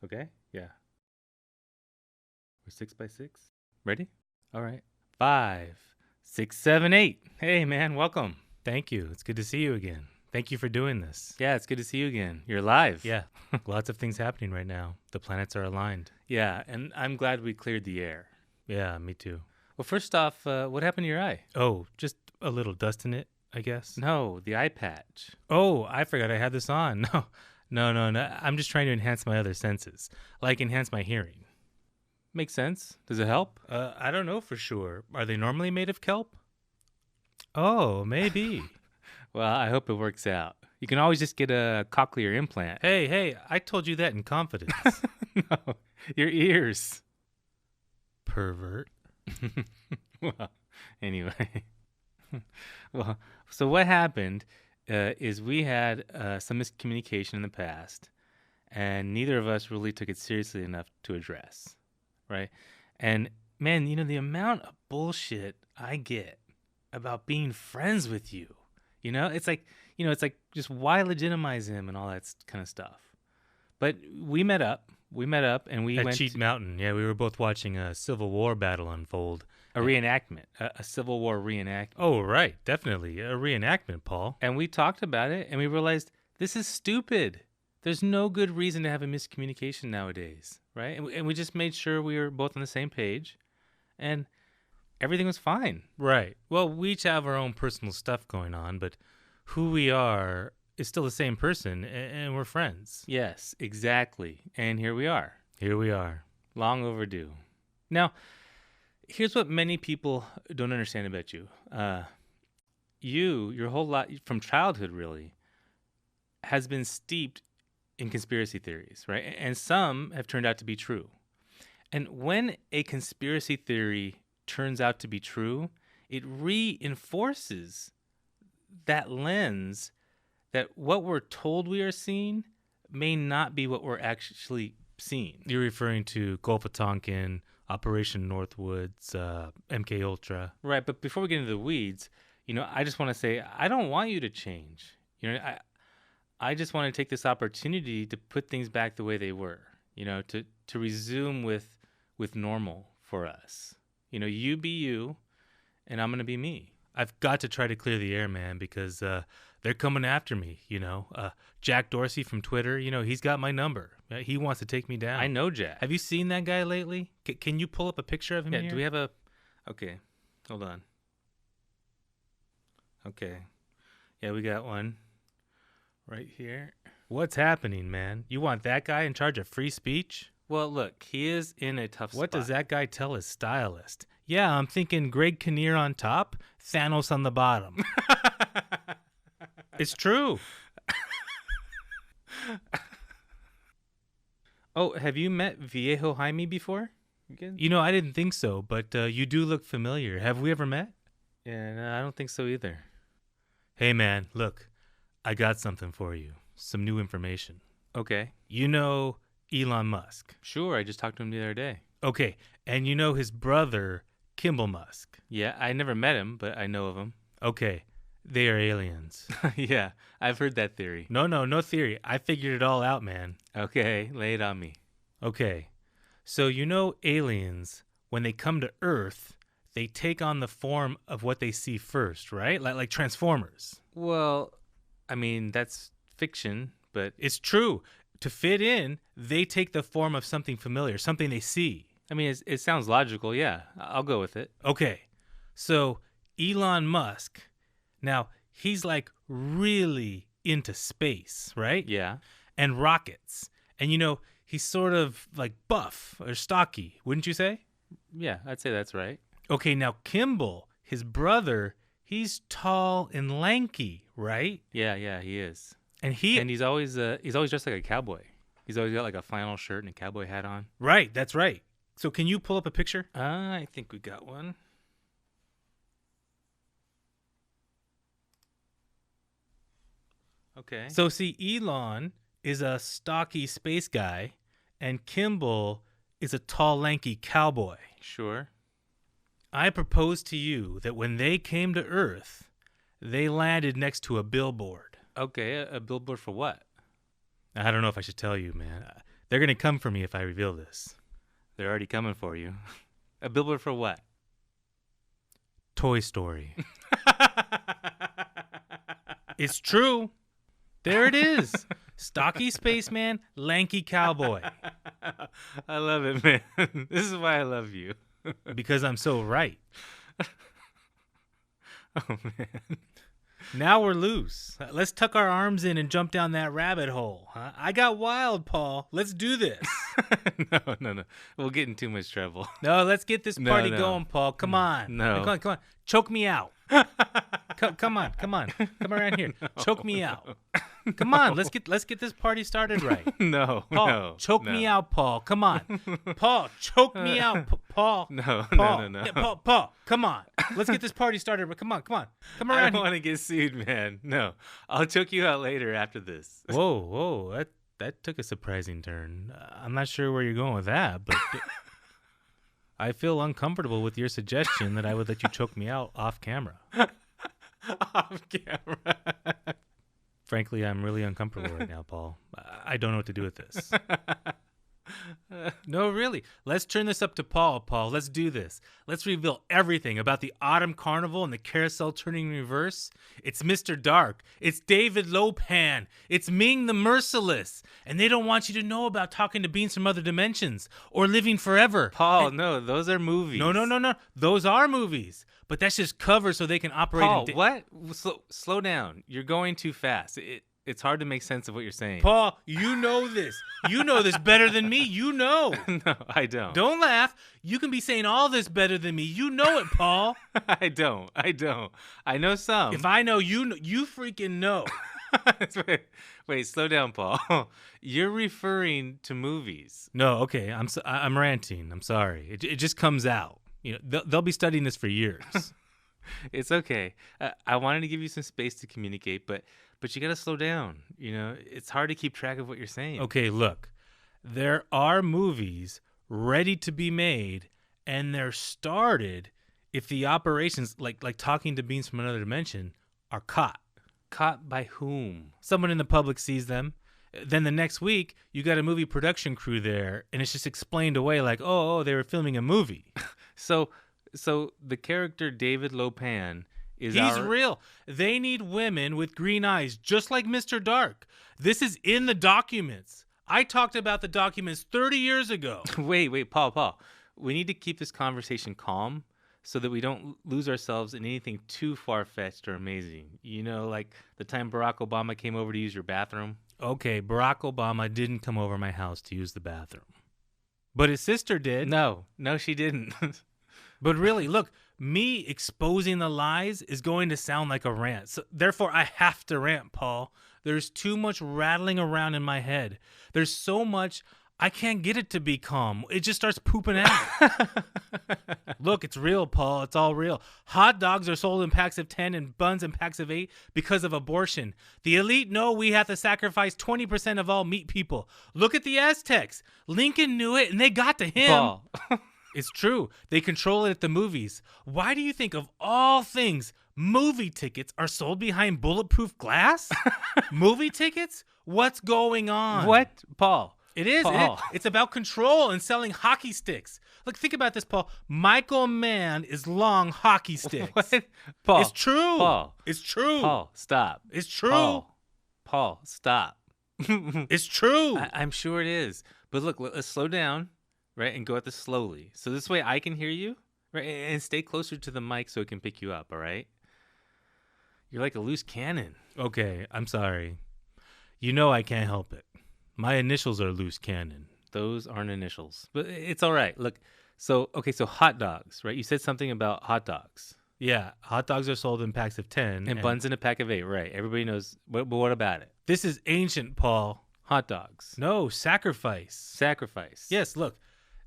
Okay? Yeah. We're 6x6. Ready? All right. 5, 6, 7, 8. Hey, man, welcome. Thank you. It's good to see you again. Thank you for doing this. Yeah, it's good to see you again. You're live. Yeah, lots of things happening right now. The planets are aligned. Yeah, and I'm glad we cleared the air. Yeah, me too. Well, first off, what happened to your eye? Oh, just a little dust in it, I guess. No, the eye patch. Oh, I forgot I had this on. No. I'm just trying to enhance my other senses, like enhance my hearing. Makes sense. Does it help? I don't know for sure. Are they normally made of kelp? Oh, maybe. Well, I hope it works out. You can always just get a cochlear implant. Hey, I told you that in confidence. No, your ears. Pervert. Well, anyway. Well, so what happened is we had some miscommunication in the past, and neither of us really took it seriously enough to address, right? And man, the amount of bullshit I get about being friends with you, it's like just why legitimize him and all that kind of stuff. But we met up and we At went Cheat Mountain, yeah, we were both watching a Civil War battle unfold. a reenactment, a Civil War reenactment. Oh, right, definitely. A reenactment, Paul. And we talked about it, and we realized this is stupid. There's no good reason to have a miscommunication nowadays, right? And we just made sure we were both on the same page, and everything was fine. Right. Well, we each have our own personal stuff going on, but who we are is still the same person, and we're friends. Yes, exactly. And here we are. Here we are. Long overdue. Now, here's what many people don't understand about you. Your whole life, from childhood really, has been steeped in conspiracy theories, right? And some have turned out to be true. And when a conspiracy theory turns out to be true, it reinforces that lens that what we're told we are seeing may not be what we're actually seeing. You're referring to Gulf of Tonkin, Operation Northwoods, MK Ultra. Right, but before we get into the weeds, I just want to say I don't want you to change. I just want to take this opportunity to put things back the way they were. To resume with normal for us. You be you, and I'm gonna be me. I've got to try to clear the air, man, because they're coming after me, Jack Dorsey from Twitter, he's got my number. He wants to take me down. I know Jack. Have you seen that guy lately? Can you pull up a picture of him here? Do we have a... Okay, hold on. Okay. Yeah, we got one right here. What's happening, man? You want that guy in charge of free speech? Well, look, he is in a tough spot. What does that guy tell his stylist? Yeah, I'm thinking Greg Kinnear on top, Thanos on the bottom. It's true. Oh, have you met Viejo Jaime before? I didn't think so, but you do look familiar. Have we ever met? Yeah, no, I don't think so either. Hey, man, look, I got something for you. Some new information. Okay. You know Elon Musk? Sure, I just talked to him the other day. Okay, and you know his brother, Kimball Musk? Yeah, I never met him, but I know of him. Okay, they are aliens. Yeah, I've heard that theory. No theory. I figured it all out, man. Okay, lay it on me. Okay, so aliens, when they come to Earth, they take on the form of what they see first, right? Like Transformers. Well, I mean, that's fiction, but... It's true. To fit in, they take the form of something familiar, something they see. I mean, it sounds logical, yeah. I'll go with it. Okay, so Elon Musk, now he's like really into space, right? Yeah. And rockets. And he's sort of like buff or stocky, wouldn't you say? Yeah, I'd say that's right. Okay, now Kimball, his brother, he's tall and lanky, right? Yeah, he is. And he's always dressed like a cowboy. He's always got like a flannel shirt and a cowboy hat on. Right, that's right. So can you pull up a picture? I think we got one. Okay. So see, Elon is a stocky space guy, and Kimball is a tall, lanky cowboy. Sure. I propose to you that when they came to Earth, they landed next to a billboard. Okay, a billboard for what? I don't know if I should tell you, man. They're going to come for me if I reveal this. They're already coming for you. A billboard for what? Toy Story. It's true. There it is. Stocky spaceman, lanky cowboy. I love it, man. This is why I love you. Because I'm so right. Oh, man. Now we're loose. Let's tuck our arms in and jump down that rabbit hole. Huh? I got wild, Paul. Let's do this. No. We'll get in too much trouble. No, let's get this party No. going, Paul. Come on. No. Come on. Choke me out. Come on. Come around here. Choke me out. Come on. Let's get this party started right. No. Paul, choke me out, Paul. Come on. Paul, choke me out, Paul. No. Paul. Yeah, Paul, come on. Let's get this party started. But come on. Come I around don't here. want to get sued, man. No. I'll choke you out later after this. Whoa. That took a surprising turn. I'm not sure where you're going with that, but I feel uncomfortable with your suggestion that I would let you choke me out off camera. Off camera. Frankly, I'm really uncomfortable right now, Paul. I don't know what to do with this. No, really. Let's turn this up to Paul. Let's do this. Let's reveal everything about the autumn carnival and the carousel turning reverse. It's Mr. Dark. It's David Lopan. It's Ming the Merciless. And they don't want you to know about talking to beings from other dimensions or living forever. Paul, no, those are movies. No. Those are movies. But that's just cover so they can operate. Paul, what? Slow down. You're going too fast. It's hard to make sense of what you're saying. Paul, you know this. You know this better than me. You know. No, I don't. Don't laugh. You can be saying all this better than me. You know it, Paul. I don't. I know some. If I know, you freaking know. Wait, slow down, Paul. You're referring to movies. No, okay. I'm ranting. I'm sorry. It just comes out. You know, they'll be studying this for years. It's okay. I wanted to give you some space to communicate, but you got to slow down. You know, it's hard to keep track of what you're saying. Okay, look. There are movies ready to be made, and they're started if the operations, like talking to beings from another dimension, are caught. Caught by whom? Someone in the public sees them. Then the next week, you got a movie production crew there, and it's just explained away like, oh, they were filming a movie. So the character David Lopan is He's real. They need women with green eyes, just like Mr. Dark. This is in the documents. I talked about the documents 30 years ago. Wait, Paul. We need to keep this conversation calm so that we don't lose ourselves in anything too far-fetched or amazing. You know, like the time Barack Obama came over to use your bathroom. Okay, Barack Obama didn't come over my house to use the bathroom. But his sister did. No, she didn't. But really, look, me exposing the lies is going to sound like a rant. So therefore, I have to rant, Paul. There's too much rattling around in my head. There's so much, I can't get it to be calm. It just starts pooping out. Look, it's real, Paul. It's all real. Hot dogs are sold in packs of 10 and buns in packs of 8 because of abortion. The elite know we have to sacrifice 20% of all meat people. Look at the Aztecs. Lincoln knew it, and they got to him. Paul. It's true. They control it at the movies. Why do you think, of all things, movie tickets are sold behind bulletproof glass? Movie tickets? What's going on? What? Paul. It is. Paul. It's about control and selling hockey sticks. Look, think about this, Paul. Michael Mann is long hockey sticks. What? Paul. It's true. Paul. It's true. Paul, stop. It's true. Paul, stop. It's true. I'm sure it is. But look, let's slow down, right, and go at this slowly. So this way I can hear you, right, and stay closer to the mic so it can pick you up, all right? You're like a loose cannon. Okay, I'm sorry. You know I can't help it. My initials are loose cannon. Those aren't initials. But it's all right. Look, so hot dogs, right? You said something about hot dogs. Yeah, hot dogs are sold in packs of 10. And buns in a pack of 8, right. Everybody knows. But what about it? This is ancient, Paul. Hot dogs. No, sacrifice. Sacrifice. Yes, look,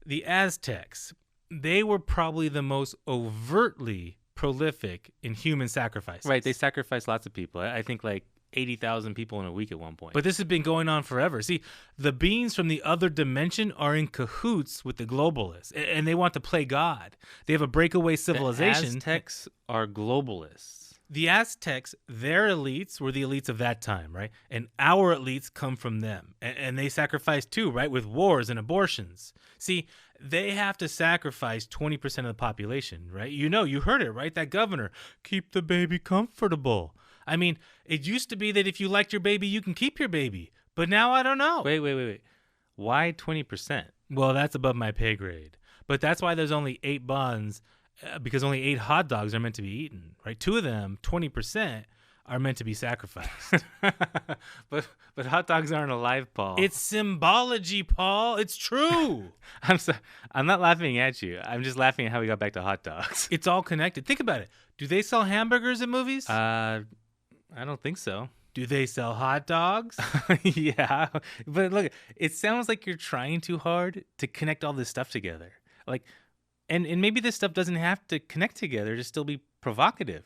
the Aztecs, they were probably the most overtly prolific in human sacrifices. Right, they sacrificed lots of people. I think like 80,000 people in a week at one point. But this has been going on forever. See, the beings from the other dimension are in cahoots with the globalists, and they want to play God. They have a breakaway civilization. The Aztecs are globalists. The Aztecs, their elites were the elites of that time, right? And our elites come from them. And they sacrifice too, right? With wars and abortions. See, they have to sacrifice 20% of the population, right? You heard it, right? That governor, keep the baby comfortable. I mean, it used to be that if you liked your baby, you can keep your baby. But now I don't know. Wait. Why 20%? Well, that's above my pay grade. But that's why there's only 8 buns, because only 8 hot dogs are meant to be eaten, right? 2 of them, 20%, are meant to be sacrificed. but hot dogs aren't alive, Paul. It's symbology, Paul. It's true. I'm not laughing at you. I'm just laughing at how we got back to hot dogs. It's all connected. Think about it. Do they sell hamburgers in movies? I don't think so. Do they sell hot dogs? Yeah, but look, it sounds like you're trying too hard to connect all this stuff together. Like, and maybe this stuff doesn't have to connect together to still be provocative,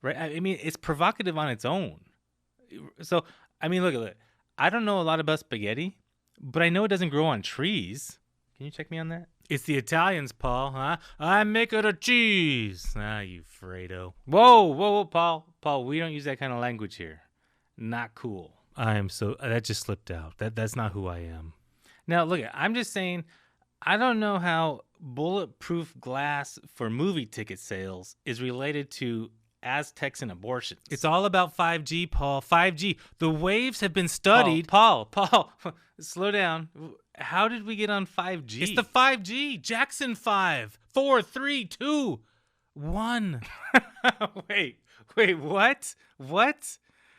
right? I mean, it's provocative on its own. So, I mean, look. I don't know a lot about spaghetti, but I know it doesn't grow on trees. Can you check me on that? It's the Italians, Paul, huh? I make it a cheese. Ah, you Fredo. Whoa, Paul. Paul, we don't use that kind of language here. Not cool. That just slipped out. That's not who I am. Now, look, I'm just saying, I don't know how bulletproof glass for movie ticket sales is related to Aztecs and abortions. It's all about 5G, Paul. 5G. The waves have been studied. Paul, slow down. How did we get on 5G? It's the 5G. Jackson 5, 4, 3, 2, 1. Wait, what? What?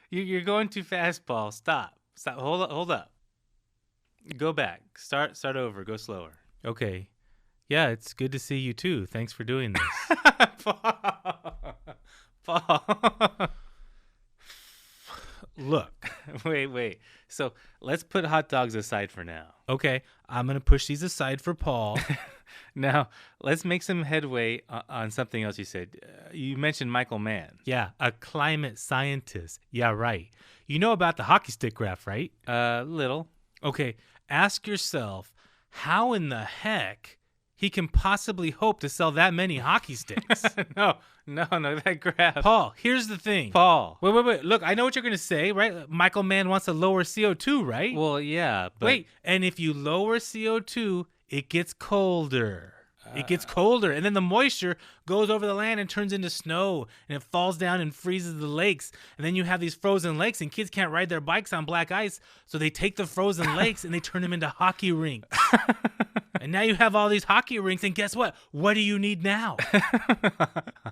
You're going too fast, Paul. Stop. Hold up. Go back. Start over. Go slower. Okay. Yeah, it's good to see you too. Thanks for doing this. Paul. Look. Wait. So let's put hot dogs aside for now. Okay, I'm going to push these aside for Paul. Now, let's make some headway on something else you said. You mentioned Michael Mann. Yeah, a climate scientist. Yeah, right. You know about the hockey stick graph, right? Little. Okay, ask yourself, how in the heck he can possibly hope to sell that many hockey sticks? No, that graph. Paul, here's the thing. Paul. Wait. Look, I know what you're going to say, right? Michael Mann wants to lower CO2, right? Well, yeah, but... Wait, and if you lower CO2, it gets colder. It gets colder, and then the moisture goes over the land and turns into snow, and it falls down and freezes the lakes. And then you have these frozen lakes, and kids can't ride their bikes on black ice, so they take the frozen lakes and they turn them into hockey rinks. And now you have all these hockey rinks, and guess what? What do you need now?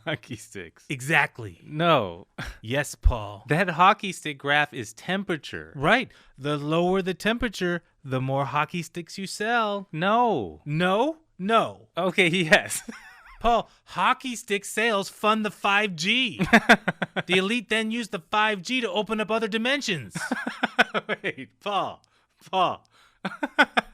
Hockey sticks. Exactly. No. Yes, Paul. That hockey stick graph is temperature. Right. The lower the temperature, the more hockey sticks you sell. No. No. Okay, yes. Paul, hockey stick sales fund the 5G. The elite then use the 5G to open up other dimensions. Wait, Paul.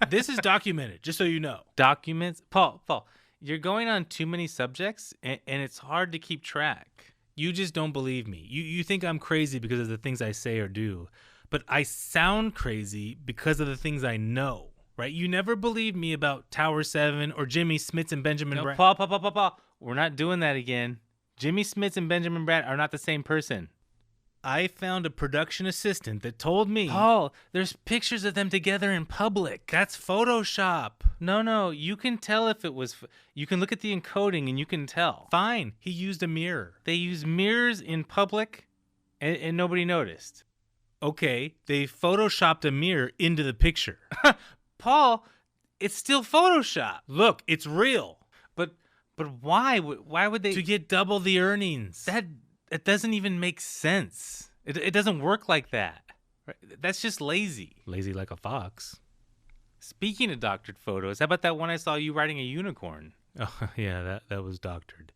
This is documented, just so you know. Documents? Paul, you're going on too many subjects, and it's hard to keep track. You just don't believe me. You think I'm crazy because of the things I say or do. But I sound crazy because of the things I know. Right? You never believed me about Tower 7 or Jimmy Smits and Benjamin Bratt. Paul. We're not doing that again. Jimmy Smits and Benjamin Bratt are not the same person. I found a production assistant that told me... Paul, there's pictures of them together in public. That's Photoshop. No. You can tell if it was... You can look at the encoding and you can tell. Fine. He used a mirror. They use mirrors in public and nobody noticed. Okay. They Photoshopped a mirror into the picture. Paul, it's still Photoshop. Look, it's real. But why? Why would they... To get double the earnings. It doesn't even make sense. It doesn't work like that. Right? That's just lazy. Lazy like a fox. Speaking of doctored photos, how about that one I saw you riding a unicorn? Oh, yeah, that was doctored.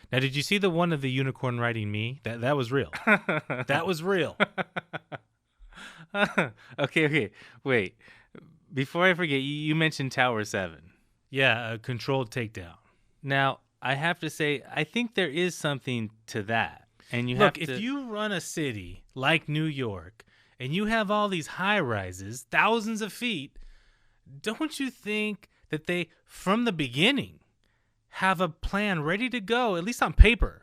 Now, did you see the one of the unicorn riding me? That was real. That was real. Okay. Wait. Before I forget, you mentioned Tower 7. Yeah, a controlled takedown. Now, I have to say, I think there is something to that. And if you run a city like New York and you have all these high rises, thousands of feet, don't you think that they, from the beginning, have a plan ready to go, at least on paper,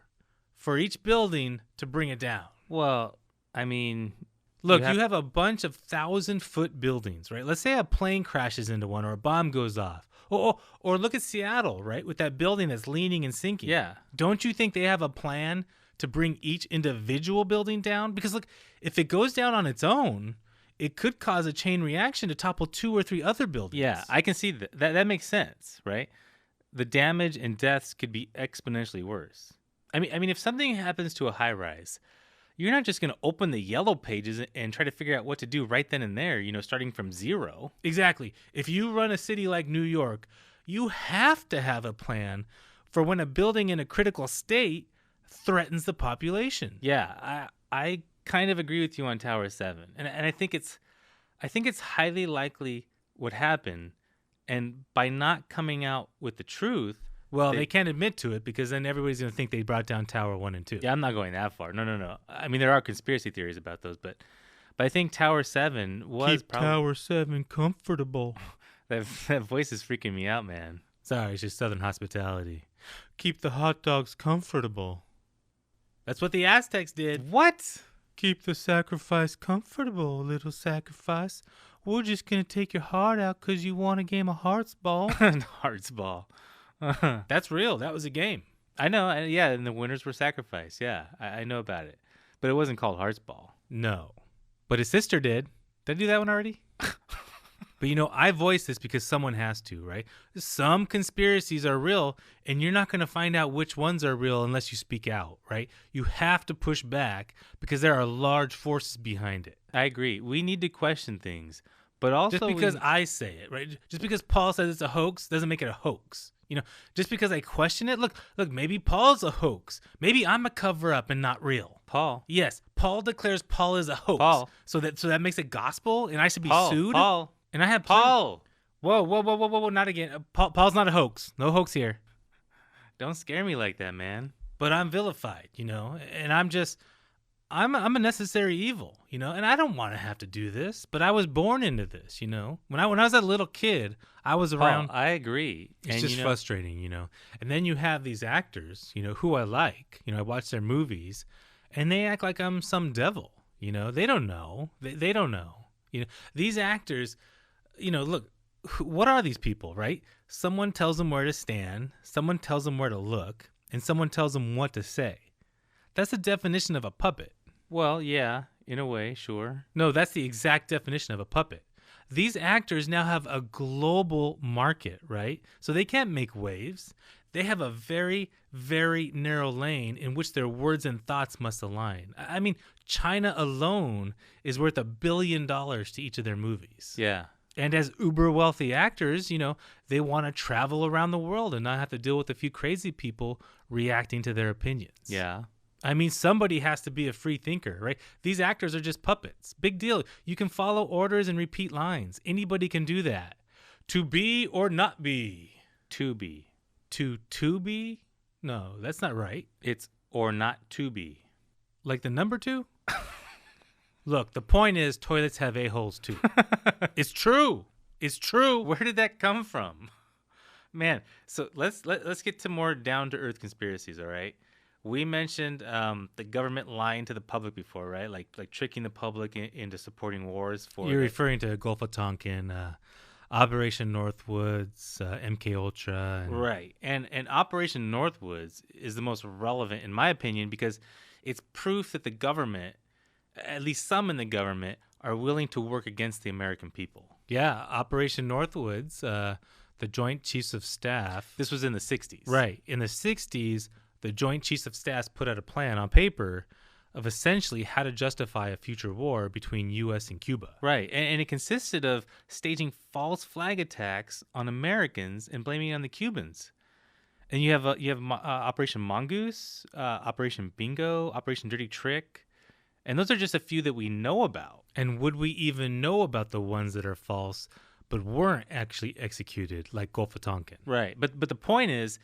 for each building to bring it down. Well, I mean, Look, you have a bunch of 1,000-foot buildings, right? Let's say a plane crashes into one or a bomb goes off. Or look at Seattle, right? With that building that's leaning and sinking. Yeah. Don't you think they have a plan to bring each individual building down? Because look, if it goes down on its own, it could cause a chain reaction to topple 2 or 3 other buildings. Yeah, I can see that. That makes sense, right? The damage and deaths could be exponentially worse. I mean, if something happens to a high rise, you're not just going to open the yellow pages and try to figure out what to do right then and there, starting from zero. Exactly. If you run a city like New York, you have to have a plan for when a building in a critical state threatens the population. Yeah, I kind of agree with you on Tower 7. And I think it's highly likely what happened. And by not coming out with the truth, well, they can't admit to it because then everybody's going to think they brought down Tower 1 and 2. Yeah, I'm not going that far. No. I mean, there are conspiracy theories about those, but I think Tower 7 was Keep Tower 7 comfortable. That voice is freaking me out, man. Sorry, it's just Southern hospitality. Keep the hot dogs comfortable. That's what the Aztecs did. What? Keep the sacrifice comfortable, little sacrifice. We're just going to take your heart out because you won a game of Hearts Ball. Hearts Ball. That's real. That was a game. I know. Yeah, and the winners were sacrificed. Yeah, I know about it. But it wasn't called Hearts Ball. No. But his sister did. Did I do that one already? But I voice this because someone has to, right? Some conspiracies are real, and you're not going to find out which ones are real unless you speak out, right? You have to push back because there are large forces behind it. I agree. We need to question things, but also just because I say it, right? Just because Paul says it's a hoax doesn't make it a hoax. Just because I question it, look, maybe Paul's a hoax. Maybe I'm a cover-up and not real. Paul. Yes, Paul declares Paul is a hoax. Paul. So that makes it gospel, and I should be sued. Paul. And I have Paul. Whoa, not again. Paul's not a hoax. No hoax here. Don't scare me like that, man. But I'm vilified, and I'm a necessary evil, and I don't want to have to do this, but I was born into this, When I was a little kid, I was around. I agree. It's just frustrating, And then you have these actors, who I like, I watch their movies, and they act like I'm some devil, They don't know. They don't know. These actors, look, what are these people, right? Someone tells them where to stand, someone tells them where to look, and someone tells them what to say. That's the definition of a puppet. Well, yeah, in a way, sure. No, that's the exact definition of a puppet. These actors now have a global market, right? So they can't make waves. They have a very, very narrow lane in which their words and thoughts must align. I mean, China alone is worth $1 billion to each of their movies. Yeah. And as uber wealthy actors, they want to travel around the world and not have to deal with a few crazy people reacting to their opinions. Yeah. I mean, somebody has to be a free thinker, right? These actors are just puppets. Big deal. You can follow orders and repeat lines. Anybody can do that. To be or not be. To be. To be? No, that's not right. It's or not to be. Like the number 2? Look, the point is toilets have a-holes too. It's true. It's true. Where did that come from? Man, so let's get to more down-to-earth conspiracies, all right? We mentioned the government lying to the public before, right? Like tricking the public into supporting wars for. You're referring to Gulf of Tonkin, Operation Northwoods, MK Ultra, right? And Operation Northwoods is the most relevant, in my opinion, because it's proof that the government, at least some in the government, are willing to work against the American people. Yeah, Operation Northwoods, the Joint Chiefs of Staff. This was in the 60s. Right. In the 60s, the Joint Chiefs of Staff put out a plan on paper of essentially how to justify a future war between U.S. and Cuba. Right. And it consisted of staging false flag attacks on Americans and blaming it on the Cubans. And you have Operation Mongoose, Operation Bingo, Operation Dirty Trick. And those are just a few that we know about. And would we even know about the ones that are false but weren't actually executed, like Gulf of Tonkin? Right. But the point is,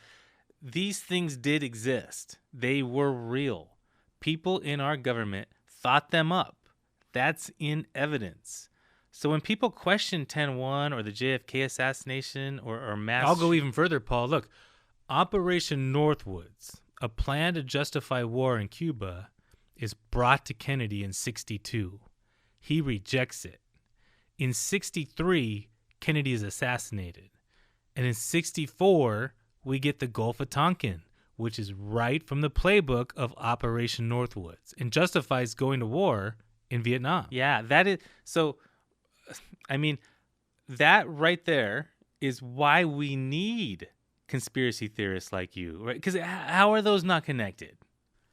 these things did exist. They were real. People in our government thought them up. That's in evidence. So when people question 10-1 or the JFK assassination or mass... I'll go even further, Paul. Look, Operation Northwoods, a plan to justify war in Cuba is brought to Kennedy in 62. He rejects it. In 63, Kennedy is assassinated. And in 64, we get the Gulf of Tonkin, which is right from the playbook of Operation Northwoods and justifies going to war in Vietnam. Yeah, that is so. I mean, that right there is why we need conspiracy theorists like you, right? Because how are those not connected?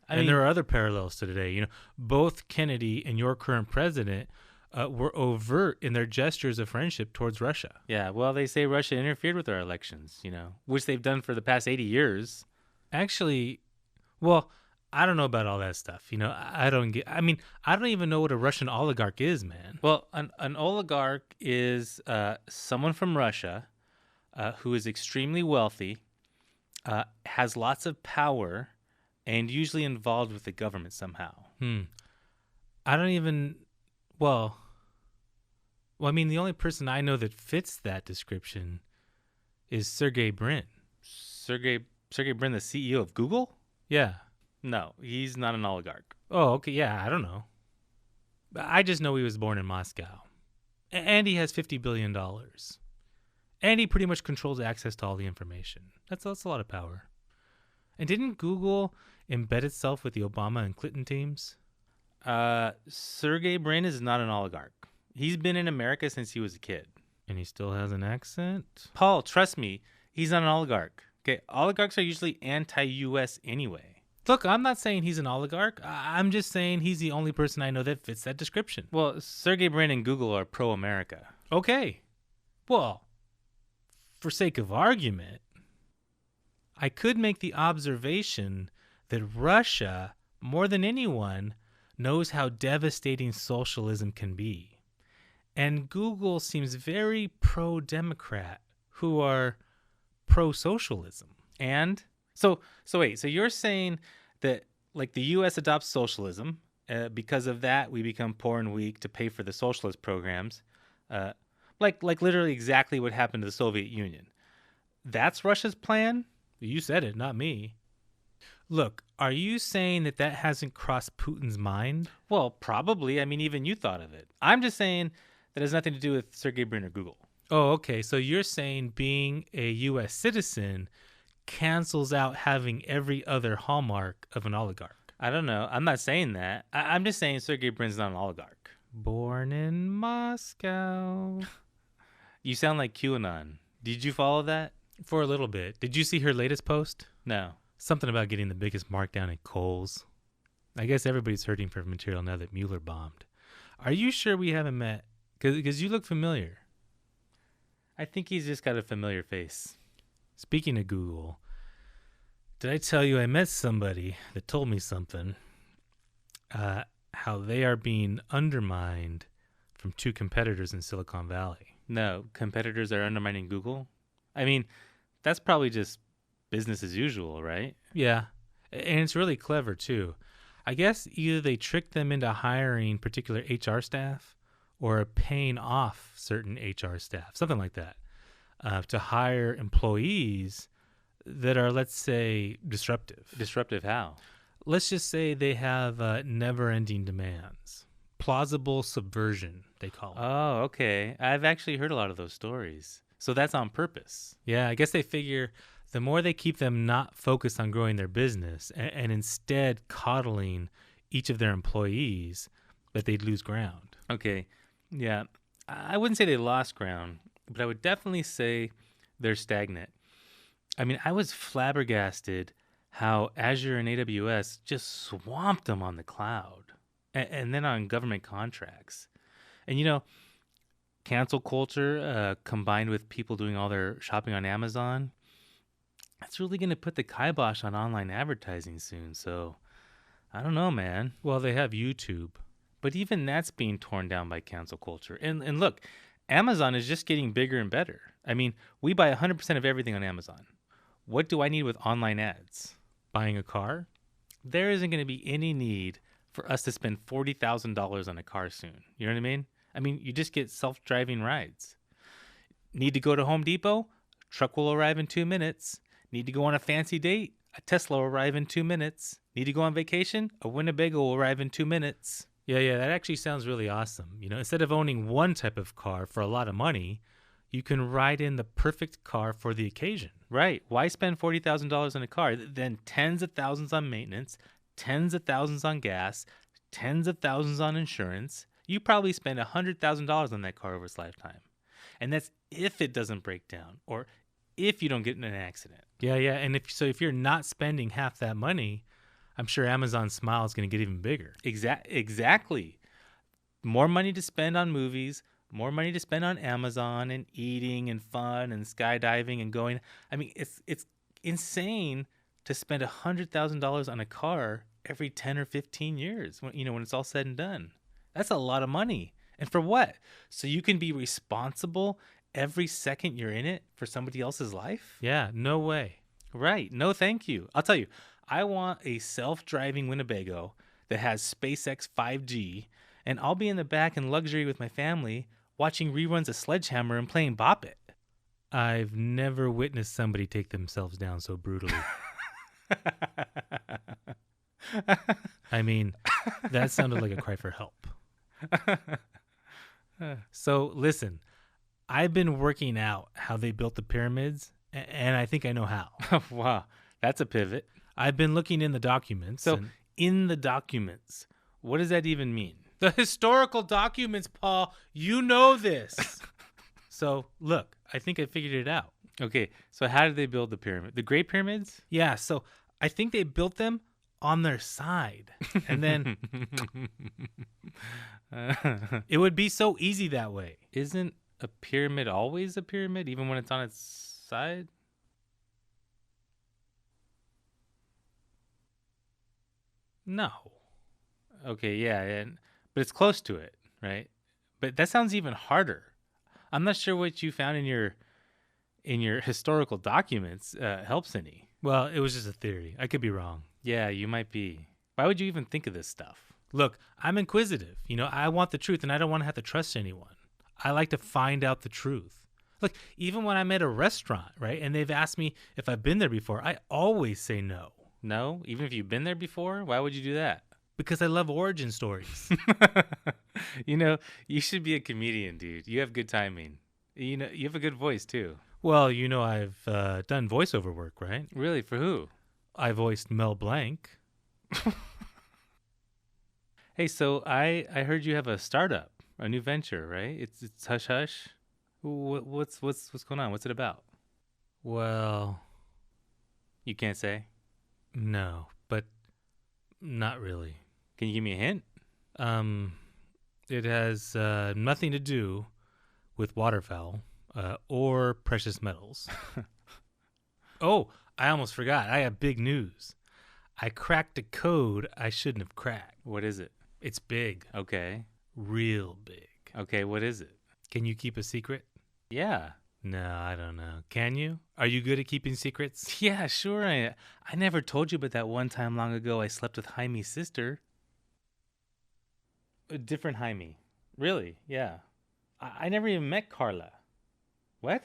And there are other parallels to today. You know, both Kennedy and your current president were overt in their gestures of friendship towards Russia. Yeah, well, they say Russia interfered with our elections, which they've done for the past 80 years. Actually, well, I don't know about all that stuff. I don't even know what a Russian oligarch is, man. Well, an oligarch is someone from Russia who is extremely wealthy, has lots of power, and usually involved with the government somehow. I don't even, well, I mean, the only person I know that fits that description is Sergey Brin. Sergey Brin, the CEO of Google? Yeah. No, he's not an oligarch. Oh, okay. Yeah, I don't know. I just know he was born in Moscow. And he has $50 billion. And he pretty much controls access to all the information. That's a lot of power. And didn't Google embed itself with the Obama and Clinton teams? Sergey Brin is not an oligarch. He's been in America since he was a kid. And he still has an accent? Paul, trust me, he's not an oligarch. Okay, oligarchs are usually anti-U.S. anyway. Look, I'm not saying he's an oligarch. I'm just saying he's the only person I know that fits that description. Well, Sergey Brin and Google are pro-America. Okay. Well, for sake of argument, I could make the observation that Russia, more than anyone, knows how devastating socialism can be. And Google seems very pro-democrat, who are pro-socialism. And so wait, so you're saying that like the U.S. adopts socialism, because of that we become poor and weak to pay for the socialist programs, like literally exactly what happened to the Soviet Union. That's Russia's plan? You said it, not me. Look, are you saying that hasn't crossed Putin's mind? Well, probably. I mean, even you thought of it. I'm just saying that has nothing to do with Sergey Brin or Google. Oh, okay. So you're saying being a U.S. citizen cancels out having every other hallmark of an oligarch. I don't know. I'm not saying that. I'm just saying Sergey Brin's not an oligarch. Born in Moscow. You sound like QAnon. Did you follow that? For a little bit. Did you see her latest post? No. Something about getting the biggest markdown at Kohl's. I guess everybody's hurting for material now that Mueller bombed. Are you sure we haven't met? Because you look familiar. I think he's just got a familiar face. Speaking of Google, did I tell you I met somebody that told me something? How they are being undermined from two competitors in Silicon Valley. No, competitors are undermining Google? I mean, that's probably just business as usual, right? Yeah, and it's really clever, too. I guess either they tricked them into hiring particular HR staff or paying off certain HR staff, something like that, to hire employees that are, let's say, disruptive. Disruptive how? Let's just say they have never-ending demands. Plausible subversion, they call it. Oh, okay. I've actually heard a lot of those stories. So that's on purpose. Yeah, I guess they figure the more they keep them not focused on growing their business and instead coddling each of their employees, that they'd lose ground. Okay. Yeah. I wouldn't say they lost ground, but I would definitely say they're stagnant. I mean, I was flabbergasted how Azure and AWS just swamped them on the cloud and then on government contracts. And, cancel culture combined with people doing all their shopping on Amazon, that's really going to put the kibosh on online advertising soon. So I don't know, man. Well, they have YouTube. But even that's being torn down by cancel culture. And look, Amazon is just getting bigger and better. I mean, we buy 100% of everything on Amazon. What do I need with online ads? Buying a car? There isn't going to be any need for us to spend $40,000 on a car soon. You know what I mean? I mean, you just get self-driving rides. Need to go to Home Depot? Truck will arrive in 2 minutes. Need to go on a fancy date? A Tesla will arrive in 2 minutes. Need to go on vacation? A Winnebago will arrive in 2 minutes. Yeah, that actually sounds really awesome. Instead of owning one type of car for a lot of money, you can ride in the perfect car for the occasion. Right. Why spend $40,000 on a car, then tens of thousands on maintenance, tens of thousands on gas, tens of thousands on insurance? You probably spend $100,000 on that car over its lifetime. And that's if it doesn't break down or if you don't get in an accident. Yeah, and if you're not spending half that money, I'm sure Amazon's smile is going to get even bigger. Exactly. More money to spend on movies, more money to spend on Amazon and eating and fun and skydiving and going. I mean, it's insane to spend $100,000 on a car every 10 or 15 years when it's all said and done. That's a lot of money. And for what? So you can be responsible every second you're in it for somebody else's life? Yeah, no way. Right. No, thank you. I'll tell you, I want a self-driving Winnebago that has SpaceX 5G, and I'll be in the back in luxury with my family watching reruns of Sledgehammer and playing Bop It. I've never witnessed somebody take themselves down so brutally. I mean, that sounded like a cry for help. So listen, I've been working out how they built the pyramids, and I think I know how. Wow, that's a pivot. I've been looking in the documents. So in the documents, what does that even mean? The historical documents, Paul. You know this. So look, I think I figured it out. Okay, so how did they build the pyramid? The Great Pyramids? Yeah, so I think they built them on their side. And then it would be so easy that way. Isn't a pyramid always a pyramid, even when it's on its side? No. Okay, yeah, but it's close to it, right? But that sounds even harder. I'm not sure what you found in your historical documents helps any. Well, it was just a theory. I could be wrong. Yeah, you might be. Why would you even think of this stuff? Look, I'm inquisitive. I want the truth, and I don't want to have to trust anyone. I like to find out the truth. Look, even when I'm at a restaurant, right, and they've asked me if I've been there before, I always say no. No? Even if you've been there before? Why would you do that? Because I love origin stories. You should be a comedian, dude. You have good timing. You have a good voice, too. Well, I've done voiceover work, right? Really? For who? I voiced Mel Blanc. Hey, so I heard you have a startup, a new venture, right? It's Hush Hush. What's going on? What's it about? Well, You can't say? no, but not really. Can you give me a hint? It has nothing to do with waterfowl or precious metals. Oh, I almost forgot. I have big news. I cracked a code I shouldn't have cracked. What is it? It's big. Okay. Real big. Okay, what is it? Can you keep a secret? Yeah. No, I don't know. Can you? Are you good at keeping secrets? Yeah, sure. I never told you about that one time long ago I slept with Jaime's sister. A different Jaime. Really? Yeah. I never even met Carla. What?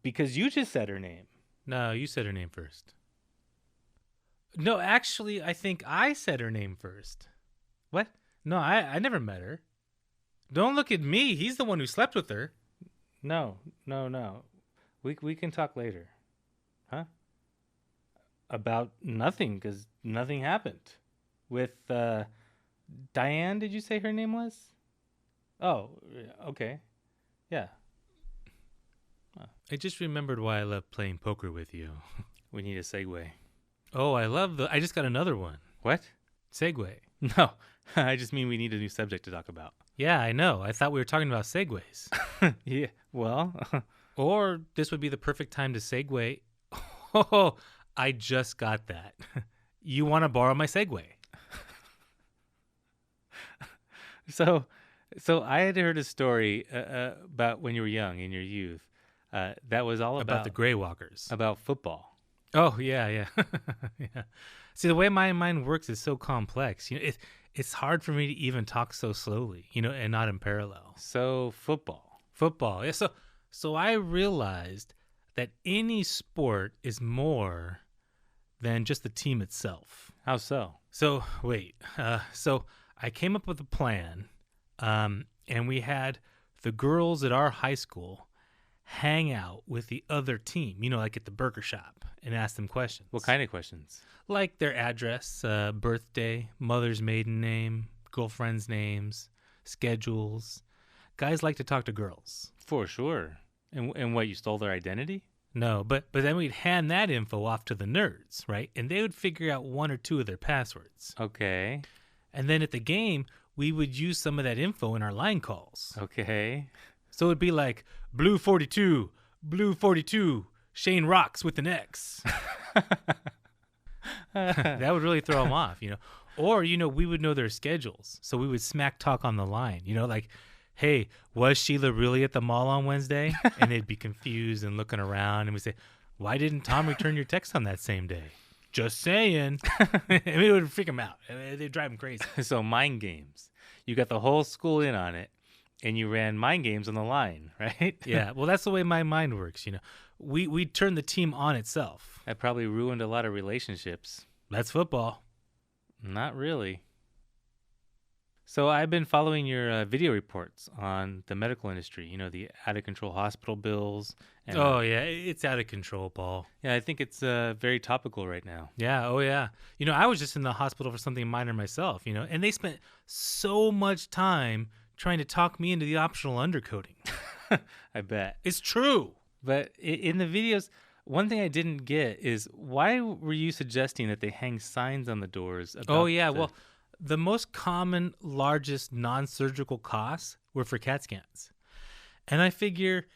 Because you just said her name. No, you said her name first. No, actually, I think I said her name first. What? No, I never met her. Don't look at me. He's the one who slept with her. No. We can talk later. Huh? About nothing, because nothing happened. With Diane, did you say her name was? Oh, okay. Yeah. I just remembered why I love playing poker with you. We need a segue. Oh, I just got another one. What? Segway. No, I just mean we need a new subject to talk about. Yeah, I know. I thought we were talking about segways. Yeah, well. Or this would be the perfect time to segue. Oh, I just got that. You want to borrow my Segway? So I had heard a story about when you were young, in your youth, that was all About the Grey Walkers. about football. Oh, yeah. Yeah. See, the way my mind works is so complex. It's hard for me to even talk so slowly, and not in parallel. So football. Football. Yeah. So I realized that any sport is more than just the team itself. How so? So wait, so I came up with a plan, and we had the girls at our high school hang out with the other team, like at the burger shop, and ask them questions. What kind of questions? Like their address, birthday, mother's maiden name, girlfriend's names, schedules. Guys like to talk to girls. For sure. And what, you stole their identity? No, but then we'd hand that info off to the nerds, right? And they would figure out one or two of their passwords. Okay. And then at the game, we would use some of that info in our line calls. Okay. So it'd be like, Blue 42, Shane rocks with an X. That would really throw them off, Or, we would know their schedules. So we would smack talk on the line, like, hey, was Sheila really at the mall on Wednesday? And they'd be confused and looking around. And we'd say, why didn't Tom return your text on that same day? Just saying. It would freak them out. They'd drive them crazy. So mind games. You got the whole school in on it, and you ran mind games on the line, right? Yeah, well, that's the way my mind works, We'd turn the team on itself. That probably ruined a lot of relationships. That's football. Not really. So I've been following your video reports on the medical industry, the out-of-control hospital bills. And, yeah, it's out of control, Paul. Yeah, I think it's very topical right now. Yeah, oh yeah. I was just in the hospital for something minor myself, and they spent so much time trying to talk me into the optional undercoating. I bet. It's true. But in the videos, one thing I didn't get is why were you suggesting that they hang signs on the doors about well, the most common, largest non-surgical costs were for CAT scans. And I figure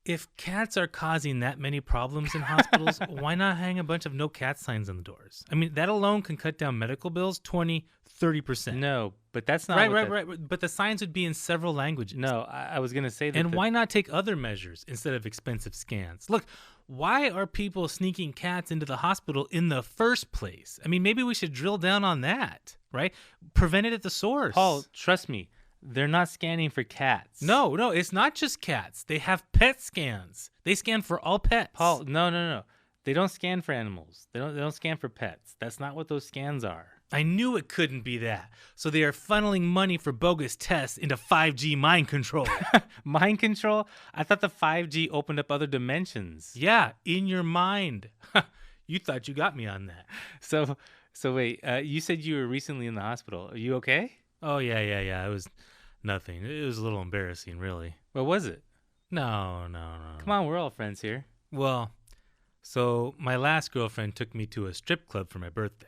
if cats are causing that many problems in hospitals, why not hang a bunch of no cat signs on the doors? I mean, that alone can cut down medical bills 20, 30%. No, but that's not right. But the signs would be in several languages. No, I was going to say that. And why not take other measures instead of expensive scans? Look, why are people sneaking cats into the hospital in the first place? I mean, maybe we should drill down on that, right? Prevent it at the source. Paul, trust me. They're not scanning for cats. No, it's not just cats. They have pet scans. They scan for all pets. Paul, no. They don't scan for animals. They don't scan for pets. That's not what those scans are. I knew it couldn't be that. So they are funneling money for bogus tests into 5G mind control. Mind control? I thought the 5G opened up other dimensions. Yeah, in your mind. You thought you got me on that. So wait, you said you were recently in the hospital. Are you okay? Oh, yeah. It was nothing. It was a little embarrassing, really. What was it? No. Come on, we're all friends here. Well, so my last girlfriend took me to a strip club for my birthday.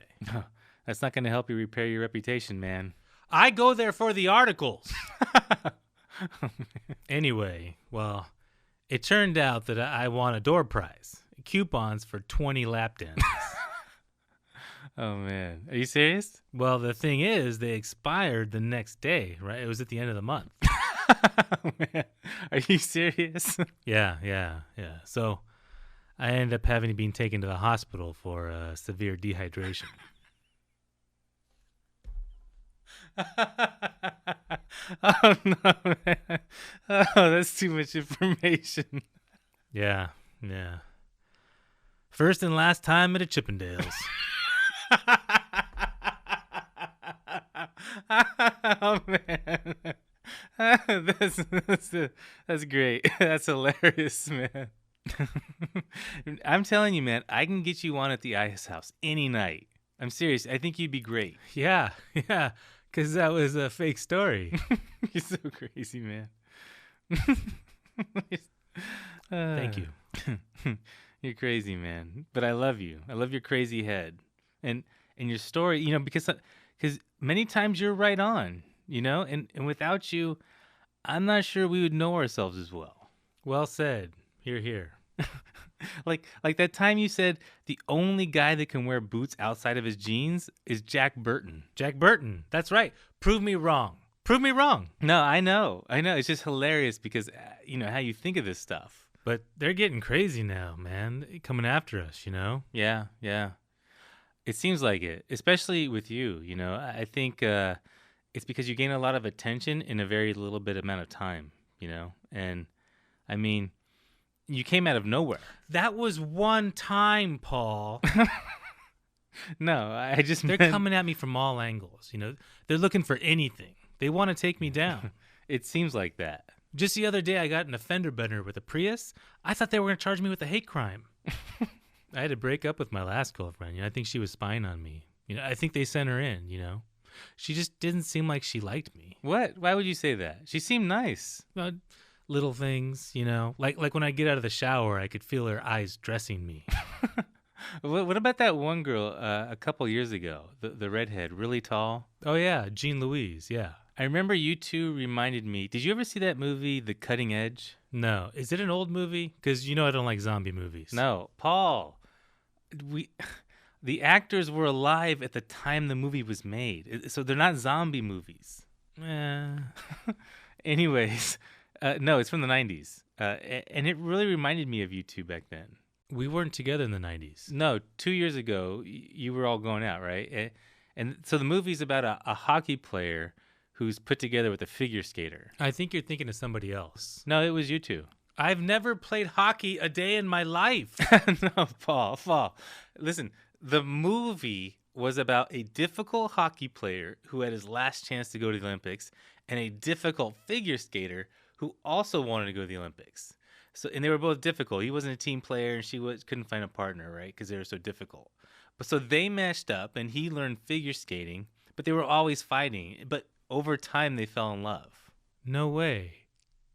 That's not going to help you repair your reputation, man. I go there for the articles. Anyway, well, it turned out that I won a door prize. Coupons for 20 lap dances. Oh, man. Are you serious? Well, the thing is, they expired the next day, right? It was at the end of the month. Oh, man. Are you serious? Yeah. So I ended up having to be taken to the hospital for severe dehydration. Oh, no, man. Oh, that's too much information. Yeah. First and last time at a Chippendales. Oh, man. That's great. That's hilarious, man. I'm telling you, man, I can get you on at the Ice House any night. I'm serious. I think you'd be great. Yeah, because that was a fake story. You're so crazy, man. Thank you. You're crazy, man. But I love you. I love your crazy head. And your story, because many times you're right on, and without you, I'm not sure we would know ourselves as well. Well said. Here. like that time you said the only guy that can wear boots outside of his jeans is Jack Burton. Jack Burton. That's right. Prove me wrong. No, I know. It's just hilarious because, how you think of this stuff. But they're getting crazy now, man. They're coming after us, Yeah. It seems like it, especially with you, I think it's because you gain a lot of attention in a very little bit amount of time, and I mean, you came out of nowhere. That was one time, Paul. No, I just They're meant, coming at me from all angles. They're looking for anything. They want to take me down. it seems like that. Just the other day, I got in a fender bender with a Prius. I thought they were going to charge me with a hate crime. I had to break up with my last girlfriend. I think she was spying on me. I think they sent her in. She just didn't seem like she liked me. What? Why would you say that? She seemed nice. Little things, like when I get out of the shower, I could feel her eyes dressing me. What about that one girl a couple years ago? The redhead, really tall. Oh yeah, Jean Louise. Yeah. I remember you two reminded me. Did you ever see that movie, The Cutting Edge? No. Is it an old movie? Because I don't like zombie movies. No, Paul. The actors were alive at the time the movie was made, so they're not zombie movies. Anyways, no, it's from the 90s, and it really reminded me of you two back then. We weren't together in the 90s. No, 2 years ago, you were all going out, right? And so the movie's about a hockey player who's put together with a figure skater. I think you're thinking of somebody else. No, it was you two. I've never played hockey a day in my life. No, Paul. Listen, the movie was about a difficult hockey player who had his last chance to go to the Olympics and a difficult figure skater who also wanted to go to the Olympics. And they were both difficult. He wasn't a team player and she couldn't find a partner, right? Because they were so difficult. But so they matched up and he learned figure skating, but they were always fighting. But over time, they fell in love. No way.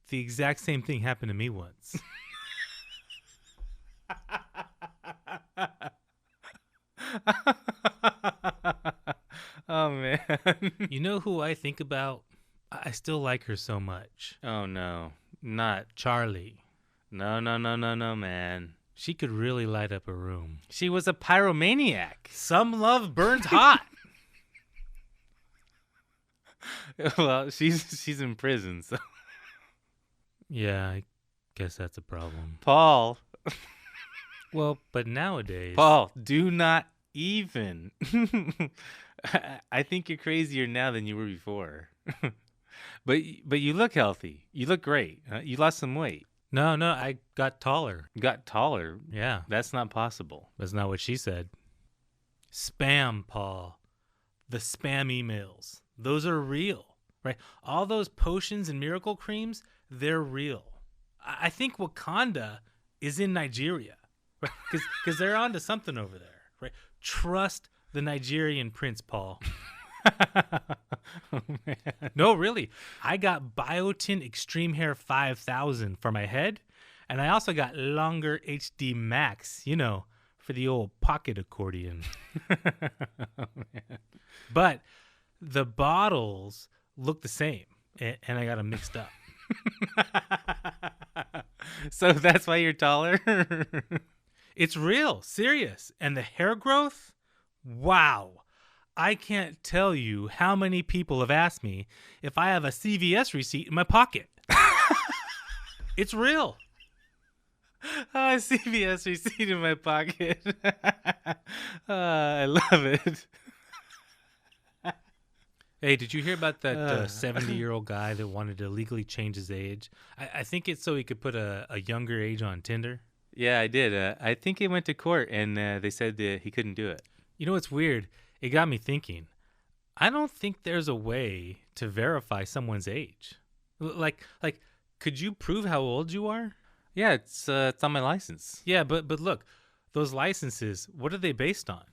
The exact same thing happened to me once. Oh, man. You know who I think about? I still like her so much. Oh, no. Not Charlie. No, man. She could really light up a room. She was a pyromaniac. Some love burns hot. Well, she's in prison, so. Yeah, I guess that's a problem. Paul. Well, but nowadays... Paul, do not even. I think you're crazier now than you were before. But you look healthy. You look great. You lost some weight. No, I got taller. You got taller? Yeah. That's not possible. That's not what she said. Spam, Paul. The spam emails. Those are real, right? All those potions and miracle creams, they're real. I think Wakanda is in Nigeria, right? Because they're onto something over there, right? Trust the Nigerian prince, Paul. Oh, man. No, really. I got Biotin Extreme Hair 5000 for my head, and I also got Longer HD Max, for the old pocket accordion. Oh, man. But the bottles look the same, and I got them mixed up. So that's why you're taller? It's real, serious. And the hair growth? Wow. I can't tell you how many people have asked me if I have a CVS receipt in my pocket. It's real. Oh, CVS receipt in my pocket. I love it. Hey, did you hear about that 70-year-old guy that wanted to legally change his age? I think it's so he could put a younger age on Tinder. Yeah, I did. I think he went to court, and they said that he couldn't do it. You know what's weird? It got me thinking. I don't think there's a way to verify someone's age. Like, could you prove how old you are? Yeah, it's on my license. Yeah, but look, those licenses, what are they based on?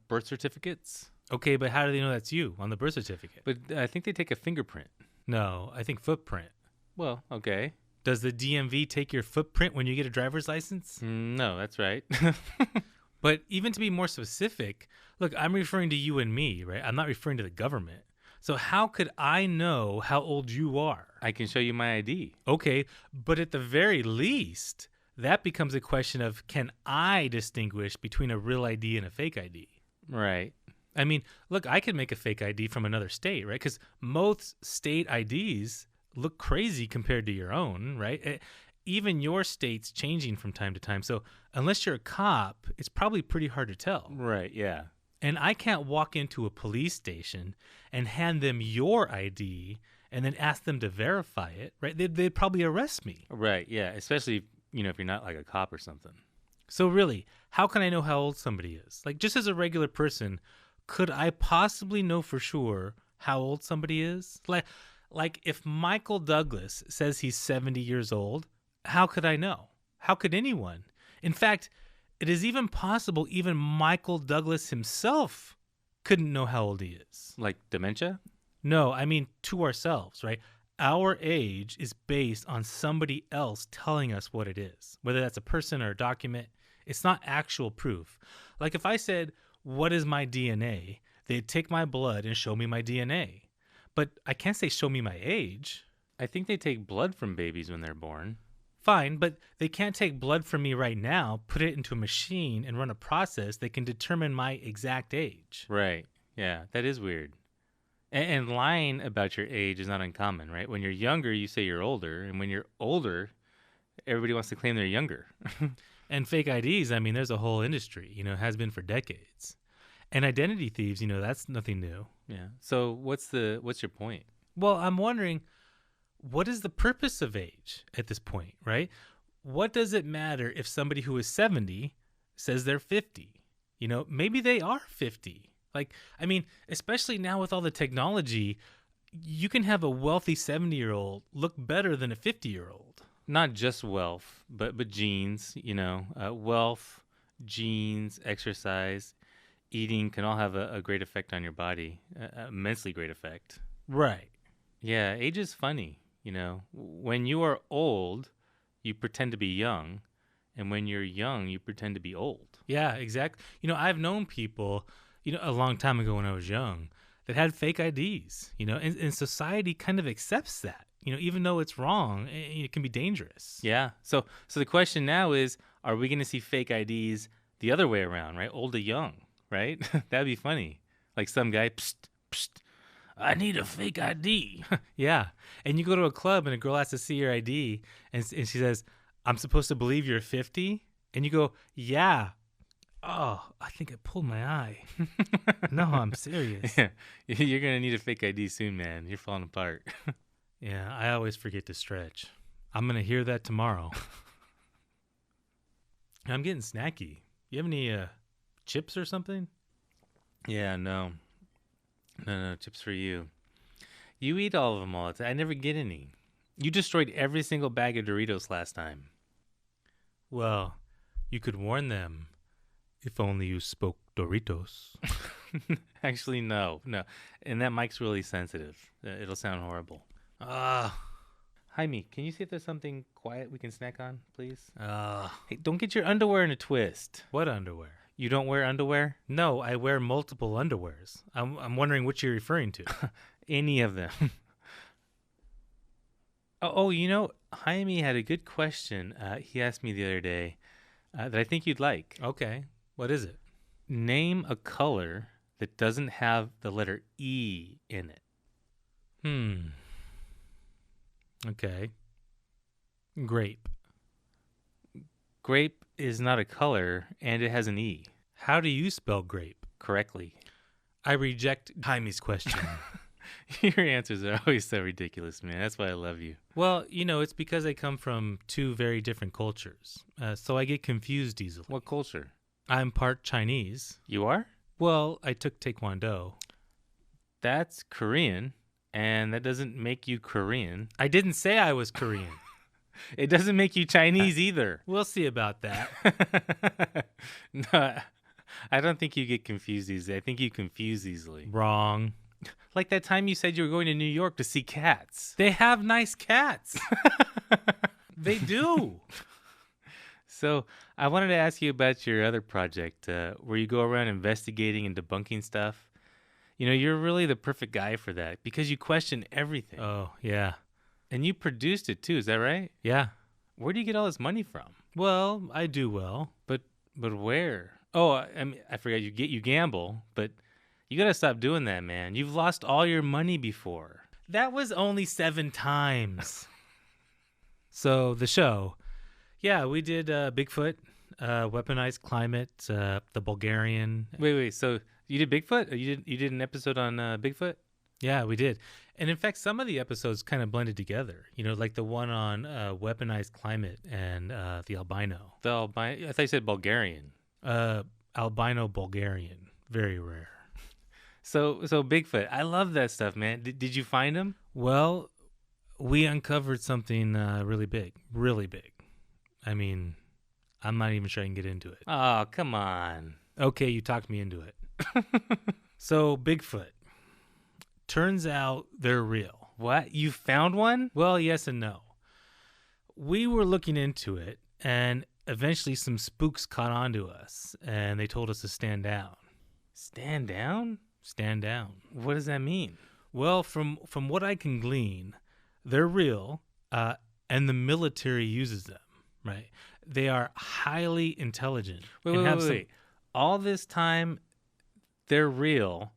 Birth certificates. Okay, but how do they know that's you on the birth certificate? But I think they take a fingerprint. No, I think footprint. Well, okay. Does the DMV take your footprint when you get a driver's license? No, that's right. But even to be more specific, look, I'm referring to you and me, right? I'm not referring to the government. So how could I know how old you are? I can show you my ID. Okay, but at the very least, that becomes a question of, can I distinguish between a real ID and a fake ID? Right. I mean, look, I could make a fake ID from another state, right? Because most state IDs look crazy compared to your own, right? Even your state's changing from time to time. So unless you're a cop, it's probably pretty hard to tell. Right, yeah. And I can't walk into a police station and hand them your ID and then ask them to verify it, right? They'd probably arrest me. Right, yeah. Especially, if you're not like a cop or something. So really, how can I know how old somebody is? Like, just as a regular person, could I possibly know for sure how old somebody is? Like if Michael Douglas says he's 70 years old, how could I know? How could anyone? In fact, it is even possible even Michael Douglas himself couldn't know how old he is. Like dementia? No, I mean to ourselves, right? Our age is based on somebody else telling us what it is, whether that's a person or a document. It's not actual proof. Like if I said, "What is my DNA?" they'd take my blood and show me my DNA. But I can't say show me my age. I think they take blood from babies when they're born. Fine, but they can't take blood from me right now, put it into a machine, and run a process that can determine my exact age. Right. Yeah, that is weird. And lying about your age is not uncommon, right? When you're younger, you say you're older. And when you're older, everybody wants to claim they're younger. And fake IDs, I mean, there's a whole industry, has been for decades. And identity thieves, that's nothing new. Yeah. So what's your point? Well, I'm wondering, what is the purpose of age at this point, right? What does it matter if somebody who is 70 says they're 50? Maybe they are 50. Like, I mean, especially now with all the technology, you can have a wealthy 70-year-old look better than a 50-year-old. Not just wealth, but genes, wealth, genes, exercise, eating can all have a great effect on your body, immensely great effect. Right. Yeah, age is funny, When you are old, you pretend to be young, and when you're young, you pretend to be old. Yeah, exactly. I've known people, a long time ago when I was young, that had fake IDs, and society kind of accepts that, even though it's wrong, it can be dangerous. Yeah. So the question now is, are we going to see fake IDs the other way around, right? Old to young, right? That'd be funny. Like some guy, psst, psst, I need a fake ID. Yeah. And you go to a club and a girl has to see your ID and she says, I'm supposed to believe you're 50? And you go, yeah. Oh, I think I pulled my eye. No, I'm serious. Yeah. You're going to need a fake ID soon, man. You're falling apart. Yeah, I always forget to stretch. I'm going to hear that tomorrow. I'm getting snacky. You have any chips or something? Yeah, no. No, chips for you. You eat all of them all the time. I never get any. You destroyed every single bag of Doritos last time. Well, you could warn them. If only you spoke Doritos. Actually, no. And that mic's really sensitive. It'll sound horrible. Jaime, can you see if there's something quiet we can snack on, please? Hey, don't get your underwear in a twist. What underwear? You don't wear underwear? No, I wear multiple underwears. I'm wondering which you're referring to. Any of them. Jaime had a good question he asked me the other day that I think you'd like. Okay. What is it? Name a color that doesn't have the letter E in it. Okay. Grape. Grape is not a color, and it has an E. How do you spell grape? Correctly. I reject Jaime's question. Your answers are always so ridiculous, man. That's why I love you. Well, it's because I come from two very different cultures, so I get confused easily. What culture? I'm part Chinese. You are? Well, I took Taekwondo. That's Korean, and that doesn't make you Korean. I didn't say I was Korean. It doesn't make you Chinese either. We'll see about that. No, I don't think you get confused easily. I think you confuse easily. Wrong. Like that time you said you were going to New York to see cats. They have nice cats. They do. So I wanted to ask you about your other project where you go around investigating and debunking stuff. You're really the perfect guy for that because you question everything. Oh, yeah. And you produced it too, is that right? Yeah. Where do you get all this money from? Well, I do well. But where? Oh, I mean, I forgot you gamble, but you got to stop doing that, man. You've lost all your money before. That was only 7 times. So the show, yeah, we did Bigfoot, weaponized climate, the Bulgarian. Wait. So you did Bigfoot? You did an episode on Bigfoot? Yeah, we did. And in fact, some of the episodes kind of blended together, like the one on weaponized climate and the albino. I thought you said Bulgarian. Albino Bulgarian. Very rare. So Bigfoot, I love that stuff, man. Did you find him? Well, we uncovered something really big. Really big. I mean, I'm not even sure I can get into it. Oh, come on. Okay, you talked me into it. So, Bigfoot. Turns out they're real. What? You found one? Well, yes and no. We were looking into it, and eventually some spooks caught on to us, and they told us to stand down. Stand down? Stand down. What does that mean? Well, from what I can glean, they're real, and the military uses them, right? They are highly intelligent. Wait. All this time, they're real,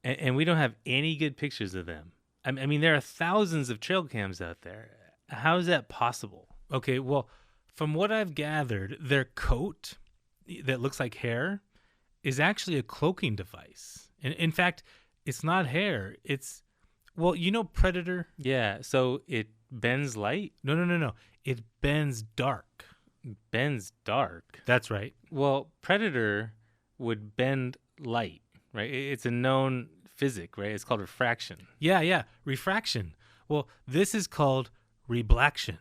and we don't have any good pictures of them. I mean, there are thousands of trail cams out there. How is that possible? Okay, well, from what I've gathered, their coat that looks like hair is actually a cloaking device. And in fact, it's not hair. It's, well, Predator? Yeah, so it bends light? No. It bends dark. Bends dark? That's right. Well, Predator would bend light, right? It's a known physics, right? It's called refraction. Yeah, refraction. Well, this is called reblaction.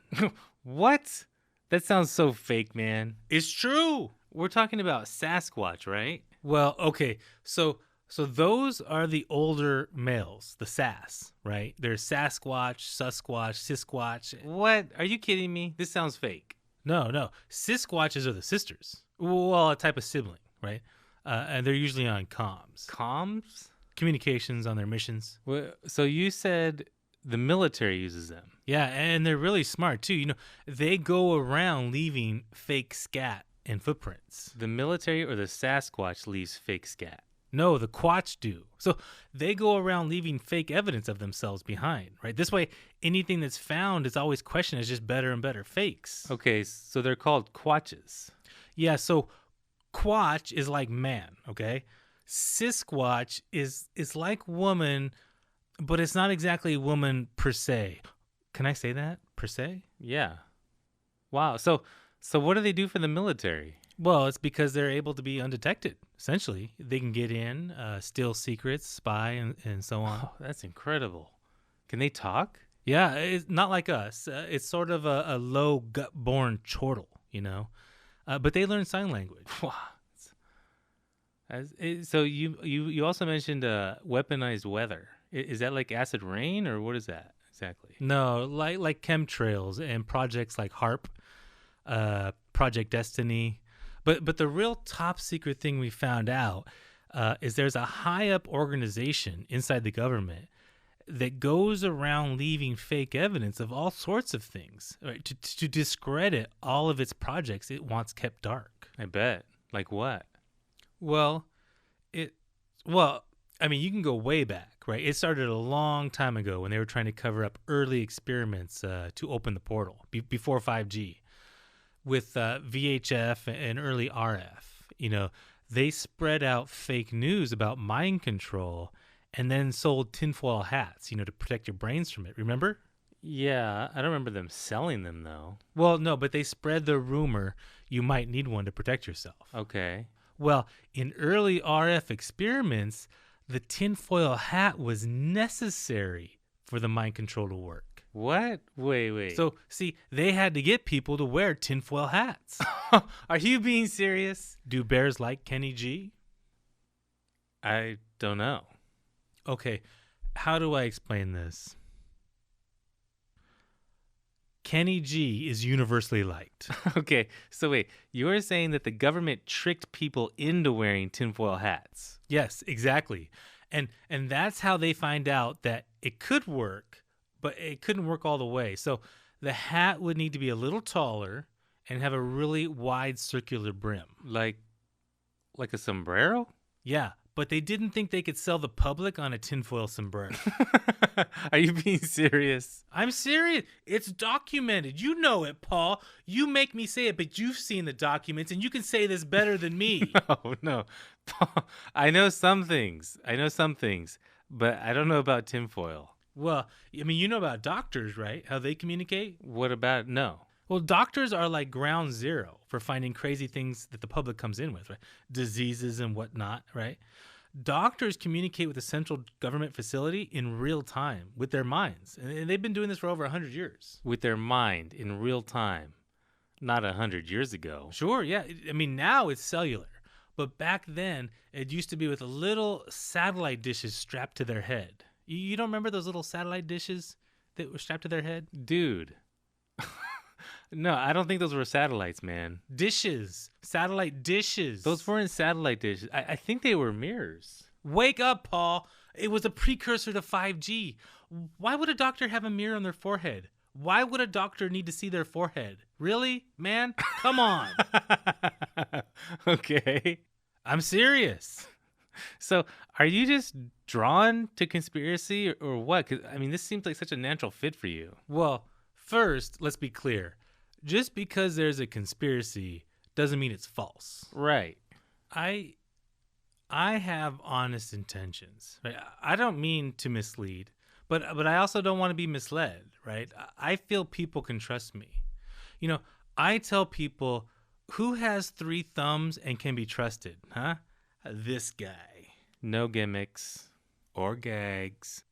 What? That sounds so fake, man. It's true. We're talking about Sasquatch, right? Well, okay. So those are the older males, the Sas, right? There's Sasquatch, Sisquatch. What? Are you kidding me? This sounds fake. No. Sisquatches are the sisters. Well, a type of sibling, right? And they're usually on comms. Comms? Communications on their missions. Well, so you said the military uses them. Yeah, and they're really smart too. They go around leaving fake scat and footprints. The military or the Sasquatch leaves fake scat? No, the Quatch do. So they go around leaving fake evidence of themselves behind, right? This way, anything that's found is always questioned as just better and better fakes. Okay, so they're called Quatches. Yeah, so Quatch is like man, okay? Sisquatch is like woman, but it's not exactly woman per se. Can I say that? Per se? Yeah. Wow. So what do they do for the military? Well, it's because they're able to be undetected, essentially. They can get in, steal secrets, spy, and so on. Oh, that's incredible. Can they talk? Yeah, it's not like us. It's sort of a low gut-born chortle, but they learn sign language. Wow. So you also mentioned weaponized weather. Is that like acid rain, or what is that exactly? No, like chemtrails and projects like HARP, Project Destiny. But the real top secret thing we found out is there's a high up organization inside the government that goes around leaving fake evidence of all sorts of things, right, to discredit all of its projects it wants kept dark. I bet. Like what? Well, I mean, you can go way back, right? It started a long time ago when they were trying to cover up early experiments to open the portal before 5G with VHF and early RF. They spread out fake news about mind control and then sold tinfoil hats, to protect your brains from it. Remember? Yeah, I don't remember them selling them, though. Well, no, but they spread the rumor you might need one to protect yourself. Okay. Well, in early RF experiments, the tinfoil hat was necessary for the mind control to work. What? Wait. So, see, they had to get people to wear tinfoil hats. Are you being serious? Do bears like Kenny G? I don't know. Okay, how do I explain this? Kenny G is universally liked. Okay, so wait, you're saying that the government tricked people into wearing tinfoil hats? Yes, exactly. And that's how they find out that it could work, but it couldn't work all the way. So the hat would need to be a little taller and have a really wide circular brim. Like a sombrero? Yeah, but they didn't think they could sell the public on a tinfoil sombrero. Are you being serious? I'm serious. It's documented. You know it, Paul. You make me say it, but you've seen the documents, and you can say this better than me. No. I know some things. but I don't know about tinfoil. Well, I mean, you know about doctors, right? How they communicate? What about no? Well, doctors are like ground zero for finding crazy things that the public comes in with, right? Diseases and whatnot, right? Doctors communicate with a central government facility in real time with their minds. And they've been doing this for over 100 years. With their mind in real time, not 100 years ago. Sure, yeah. I mean, now it's cellular. But back then, it used to be with little satellite dishes strapped to their head. You don't remember those little satellite dishes that were strapped to their head? Dude. No, I don't think those were satellites, man. Dishes. Satellite dishes. Those weren't satellite dishes. I think they were mirrors. Wake up, Paul. It was a precursor to 5G. Why would a doctor have a mirror on their forehead? Why would a doctor need to see their forehead? Really? Man, come on. Okay. I'm serious. So, are you just drawn to conspiracy or what? 'Cause, I mean, this seems like such a natural fit for you. Well, first, let's be clear. Just because there's a conspiracy doesn't mean it's false. Right. I have honest intentions. Right? I don't mean to mislead, but I also don't want to be misled, right? I feel people can trust me. You know, I tell people, who has 3 thumbs and can be trusted, huh? This guy. No gimmicks or gags.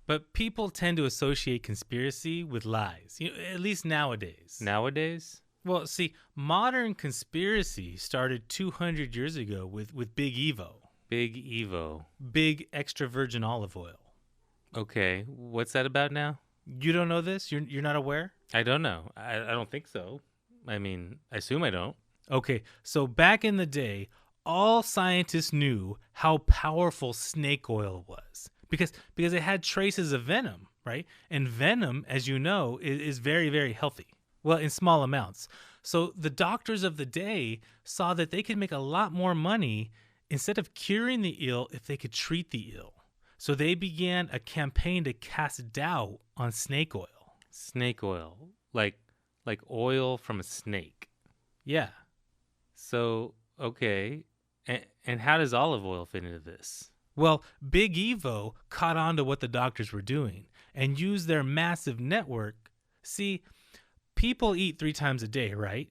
But people tend to associate conspiracy with lies, at least nowadays. Nowadays? Well, see, modern conspiracy started 200 years ago with Big Evo. Big Evo. Big extra virgin olive oil. Okay, what's that about now? You don't know this? You're not aware? I don't know. I don't think so. I mean, I assume I don't. Okay, so back in the day, all scientists knew how powerful snake oil was because it had traces of venom, right? And venom, as you know, is very, very healthy. Well, in small amounts. So the doctors of the day saw that they could make a lot more money instead of curing the ill if they could treat the ill. So they began a campaign to cast doubt on snake oil. Snake oil. Like oil from a snake. Yeah. So, okay. And how does olive oil fit into this? Well, Big Evo caught on to what the doctors were doing and used their massive network. See, people eat 3 times a day, right?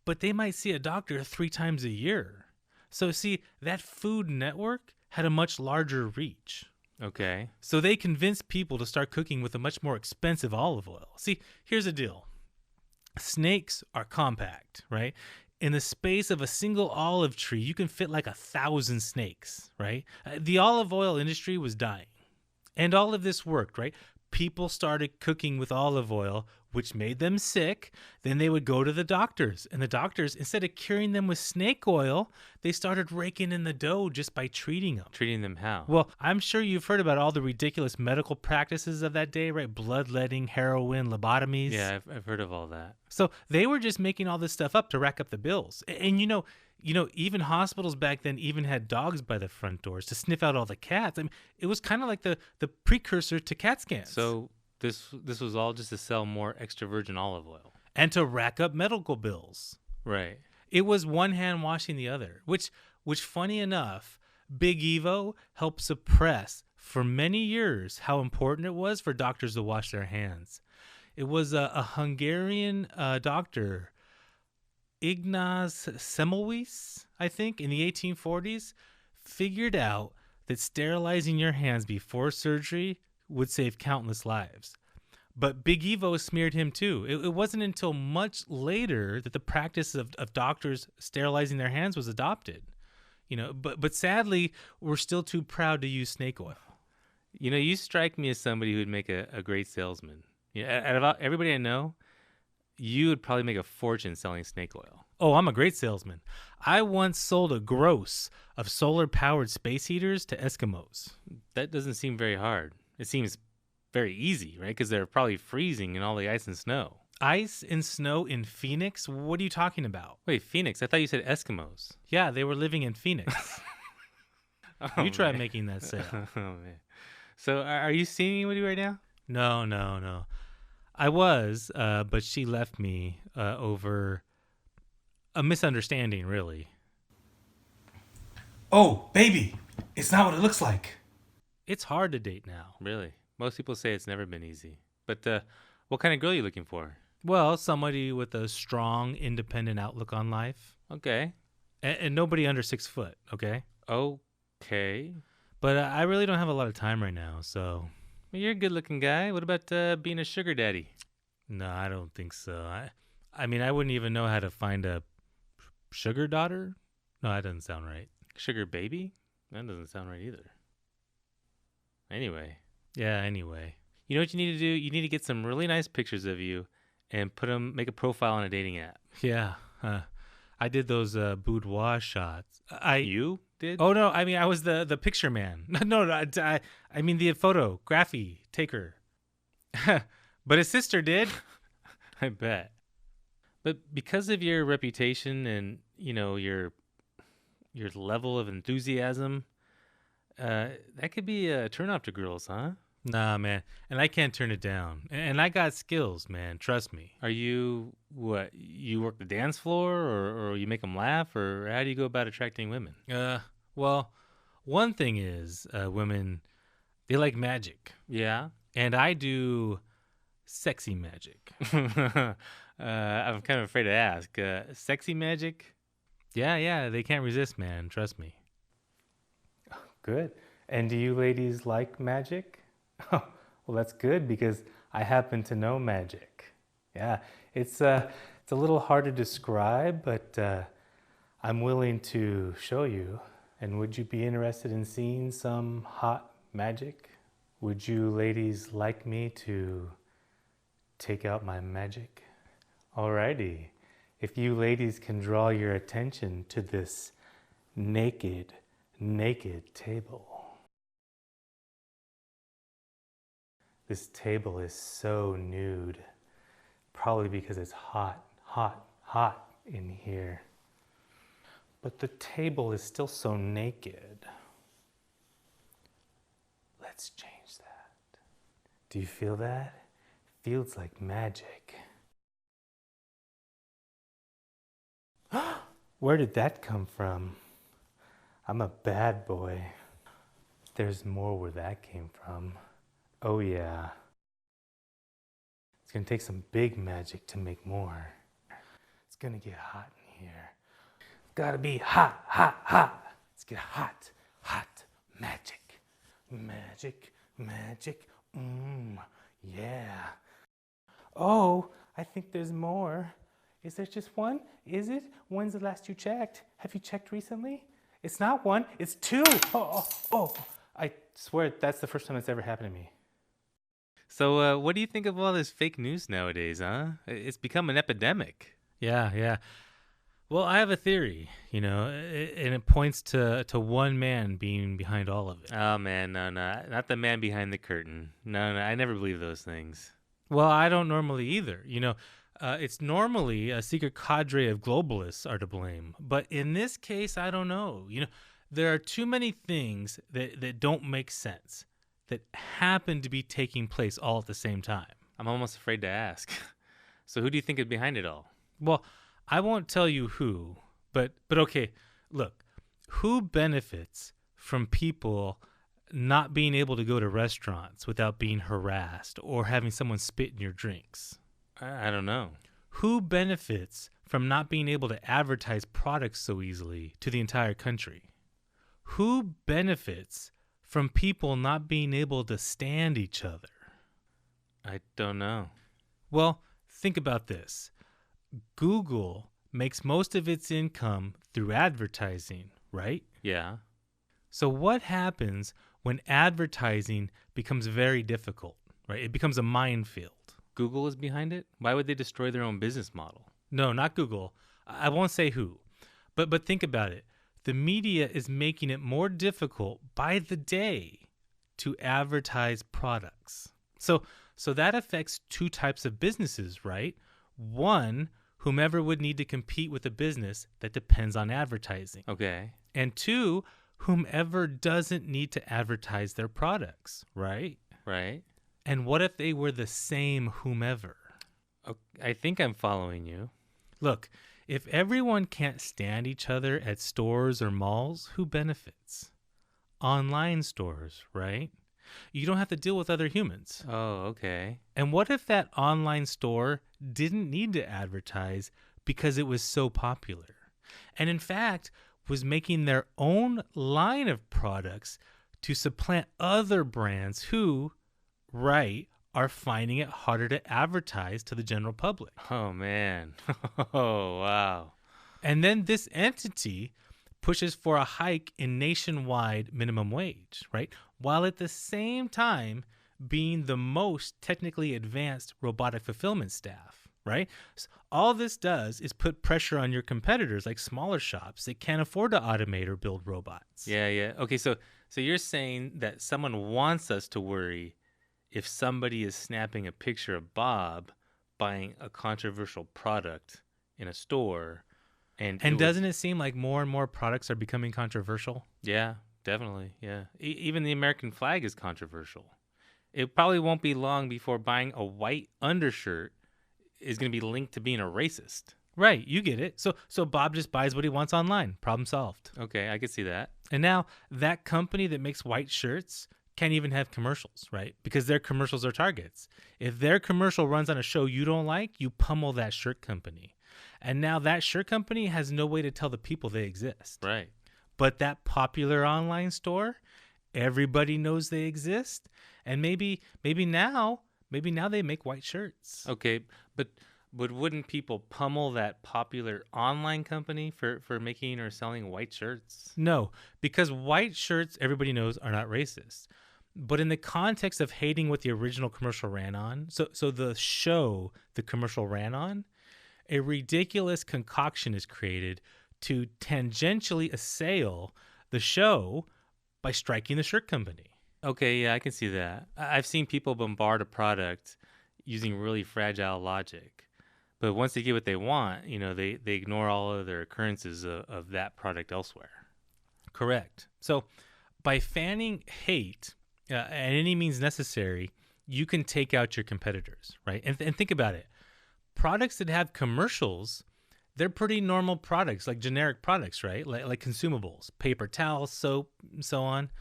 But they might see a doctor 3 times a year. So see, that food network had a much larger reach. Okay. So they convinced people to start cooking with a much more expensive olive oil. See, here's the deal. Snakes are compact, right? In the space of a single olive tree, you can fit like 1,000 snakes, right? The olive oil industry was dying. And all of this worked, right? People started cooking with olive oil, which made them sick. Then they would go to the doctors. And the doctors, instead of curing them with snake oil, they started raking in the dough just by treating them. Treating them how? Well, I'm sure you've heard about all the ridiculous medical practices of that day, right? Bloodletting, heroin, lobotomies. Yeah, I've heard of all that. So they were just making all this stuff up to rack up the bills. And you know, even hospitals back then even had dogs by the front doors to sniff out all the cats. I mean, it was kind of like the precursor to CAT scans. So this was all just to sell more extra virgin olive oil. And to rack up medical bills. Right. It was one hand washing the other, which funny enough, Big Evo helped suppress for many years how important it was for doctors to wash their hands. It was a Hungarian doctor, Ignaz Semmelweis, I think, in the 1840s, figured out that sterilizing your hands before surgery would save countless lives. But Big Evo smeared him too. It wasn't until much later that the practice of doctors sterilizing their hands was adopted. But sadly, we're still too proud to use snake oil. You strike me as somebody who would make a great salesman. Out of everybody I know, you would probably make a fortune selling snake oil. Oh, I'm a great salesman. I once sold a gross of solar-powered space heaters to Eskimos. That doesn't seem very hard. It seems very easy, right? Because they're probably freezing in all the ice and snow. Ice and snow in Phoenix? What are you talking about? Wait, Phoenix? I thought you said Eskimos. Yeah, they were living in Phoenix. Oh, you try man. making that sale. Oh, man. So are you seeing anybody right now? No. I was, but she left me over a misunderstanding, really. Oh, baby, it's not what it looks like. It's hard to date now. Really? Most people say it's never been easy. But what kind of girl are you looking for? Well, somebody with a strong, independent outlook on life. Okay. And nobody under 6 foot, okay? Okay. But I really don't have a lot of time right now, so. Well, you're a good-looking guy. What about being a sugar daddy? No, I don't think so. I mean, I wouldn't even know how to find a sugar daughter. No, that doesn't sound right. Sugar baby? That doesn't sound right either. Anyway. Yeah, anyway. You know what you need to do? You need to get some really nice pictures of you and make a profile on a dating app. Yeah. I did those boudoir shots. You did? Oh, no. I mean, I was the picture man. No, I mean the photography taker. But his sister did. I bet. But because of your reputation and, your level of enthusiasm, that could be a turnoff to girls, huh? Nah, man. And I can't turn it down. And I got skills, man. Trust me. Are you, you work the dance floor or you make them laugh? Or how do you go about attracting women? Well, one thing is women, they like magic. Yeah? And I do sexy magic. I'm kind of afraid to ask. Sexy magic? Yeah. They can't resist, man. Trust me. Good. And do you ladies like magic? Well, that's good because I happen to know magic. Yeah, it's a little hard to describe, but I'm willing to show you. And would you be interested in seeing some hot magic? Would you ladies like me to take out my magic? Alrighty. If you ladies can draw your attention to this naked table. This table is so nude, probably because it's hot in here. But the table is still so naked. Let's change that. Do you feel that? Feels like magic. Where did that come from? I'm a bad boy. There's more where that came from. Oh yeah. It's gonna take some big magic to make more. It's gonna get hot in here. Gotta be hot. Let's get hot magic. Magic. Yeah. Oh, I think there's more. Is there just one? Is it? When's the last you checked? Have you checked recently? It's not one, it's two. Oh. I swear that's the first time it's ever happened to me. So what do you think of all this fake news nowadays, huh? It's become an epidemic. Yeah. Well, I have a theory, and it points to one man being behind all of it. Oh, man, no, not the man behind the curtain. No, I never believe those things. Well, I don't normally either. It's normally a secret cadre of globalists are to blame. But in this case, I don't know. There are too many things that don't make sense that happen to be taking place all at the same time. I'm almost afraid to ask. So who do you think is behind it all? Well, I won't tell you who, but okay, look, who benefits from people not being able to go to restaurants without being harassed or having someone spit in your drinks? I don't know. Who benefits from not being able to advertise products so easily to the entire country? Who benefits from people not being able to stand each other? I don't know. Well, think about this. Google makes most of its income through advertising, right? Yeah. So what happens when advertising becomes very difficult, right? It becomes a minefield. Google is behind it? Why would they destroy their own business model? No, not Google. I won't say who. But think about it. The media is making it more difficult by the day to advertise products. So that affects two types of businesses, right? One, whomever would need to compete with a business that depends on advertising. Okay. And two, whomever doesn't need to advertise their products, right? Right. And what if they were the same whomever? Okay, I think I'm following you. Look, If everyone can't stand each other at stores or malls, who benefits? Online stores, right? You don't have to deal with other humans. Oh, okay. And what if that online store didn't need to advertise because it was so popular? And in fact, was making their own line of products to supplant other brands who, right, are finding it harder to advertise to the general public. Oh, man. Oh, wow. And then this entity pushes for a hike in nationwide minimum wage, right? While at the same time being the most technically advanced robotic fulfillment staff, right? So all this does is put pressure on your competitors, like smaller shops that can't afford to automate or build robots. Yeah, yeah. Okay, so you're saying that someone wants us to worry if somebody is snapping a picture of Bob buying a controversial product in a store, And doesn't it seem like more and more products are becoming controversial? Yeah, definitely. Yeah, even the American flag is controversial. It probably won't be long before buying a white undershirt is going to be linked to being a racist. Right, you get it. So Bob just buys what he wants online. Problem solved. Okay, I could see that. And now that company that makes white shirts can't even have commercials, right? Because their commercials are targets. If their commercial runs on a show you don't like, you pummel that shirt company. And now that shirt company has no way to tell the people they exist. Right. But that popular online store, everybody knows they exist. And maybe now they make white shirts. Okay, but wouldn't people pummel that popular online company for making or selling white shirts? No, because white shirts, everybody knows, are not racist. But in the context of hating what the original commercial ran on, so the show the commercial ran on, a ridiculous concoction is created to tangentially assail the show by striking the shirt company. Okay, yeah, I can see that. I've seen people bombard a product using really fragile logic. But once they get what they want, they ignore all other occurrences of that product elsewhere. Correct. So by fanning hate at any means necessary, you can take out your competitors, right? And think about it. Products that have commercials, they're pretty normal products, like generic products, right? Like consumables, paper towels, soap, and so on.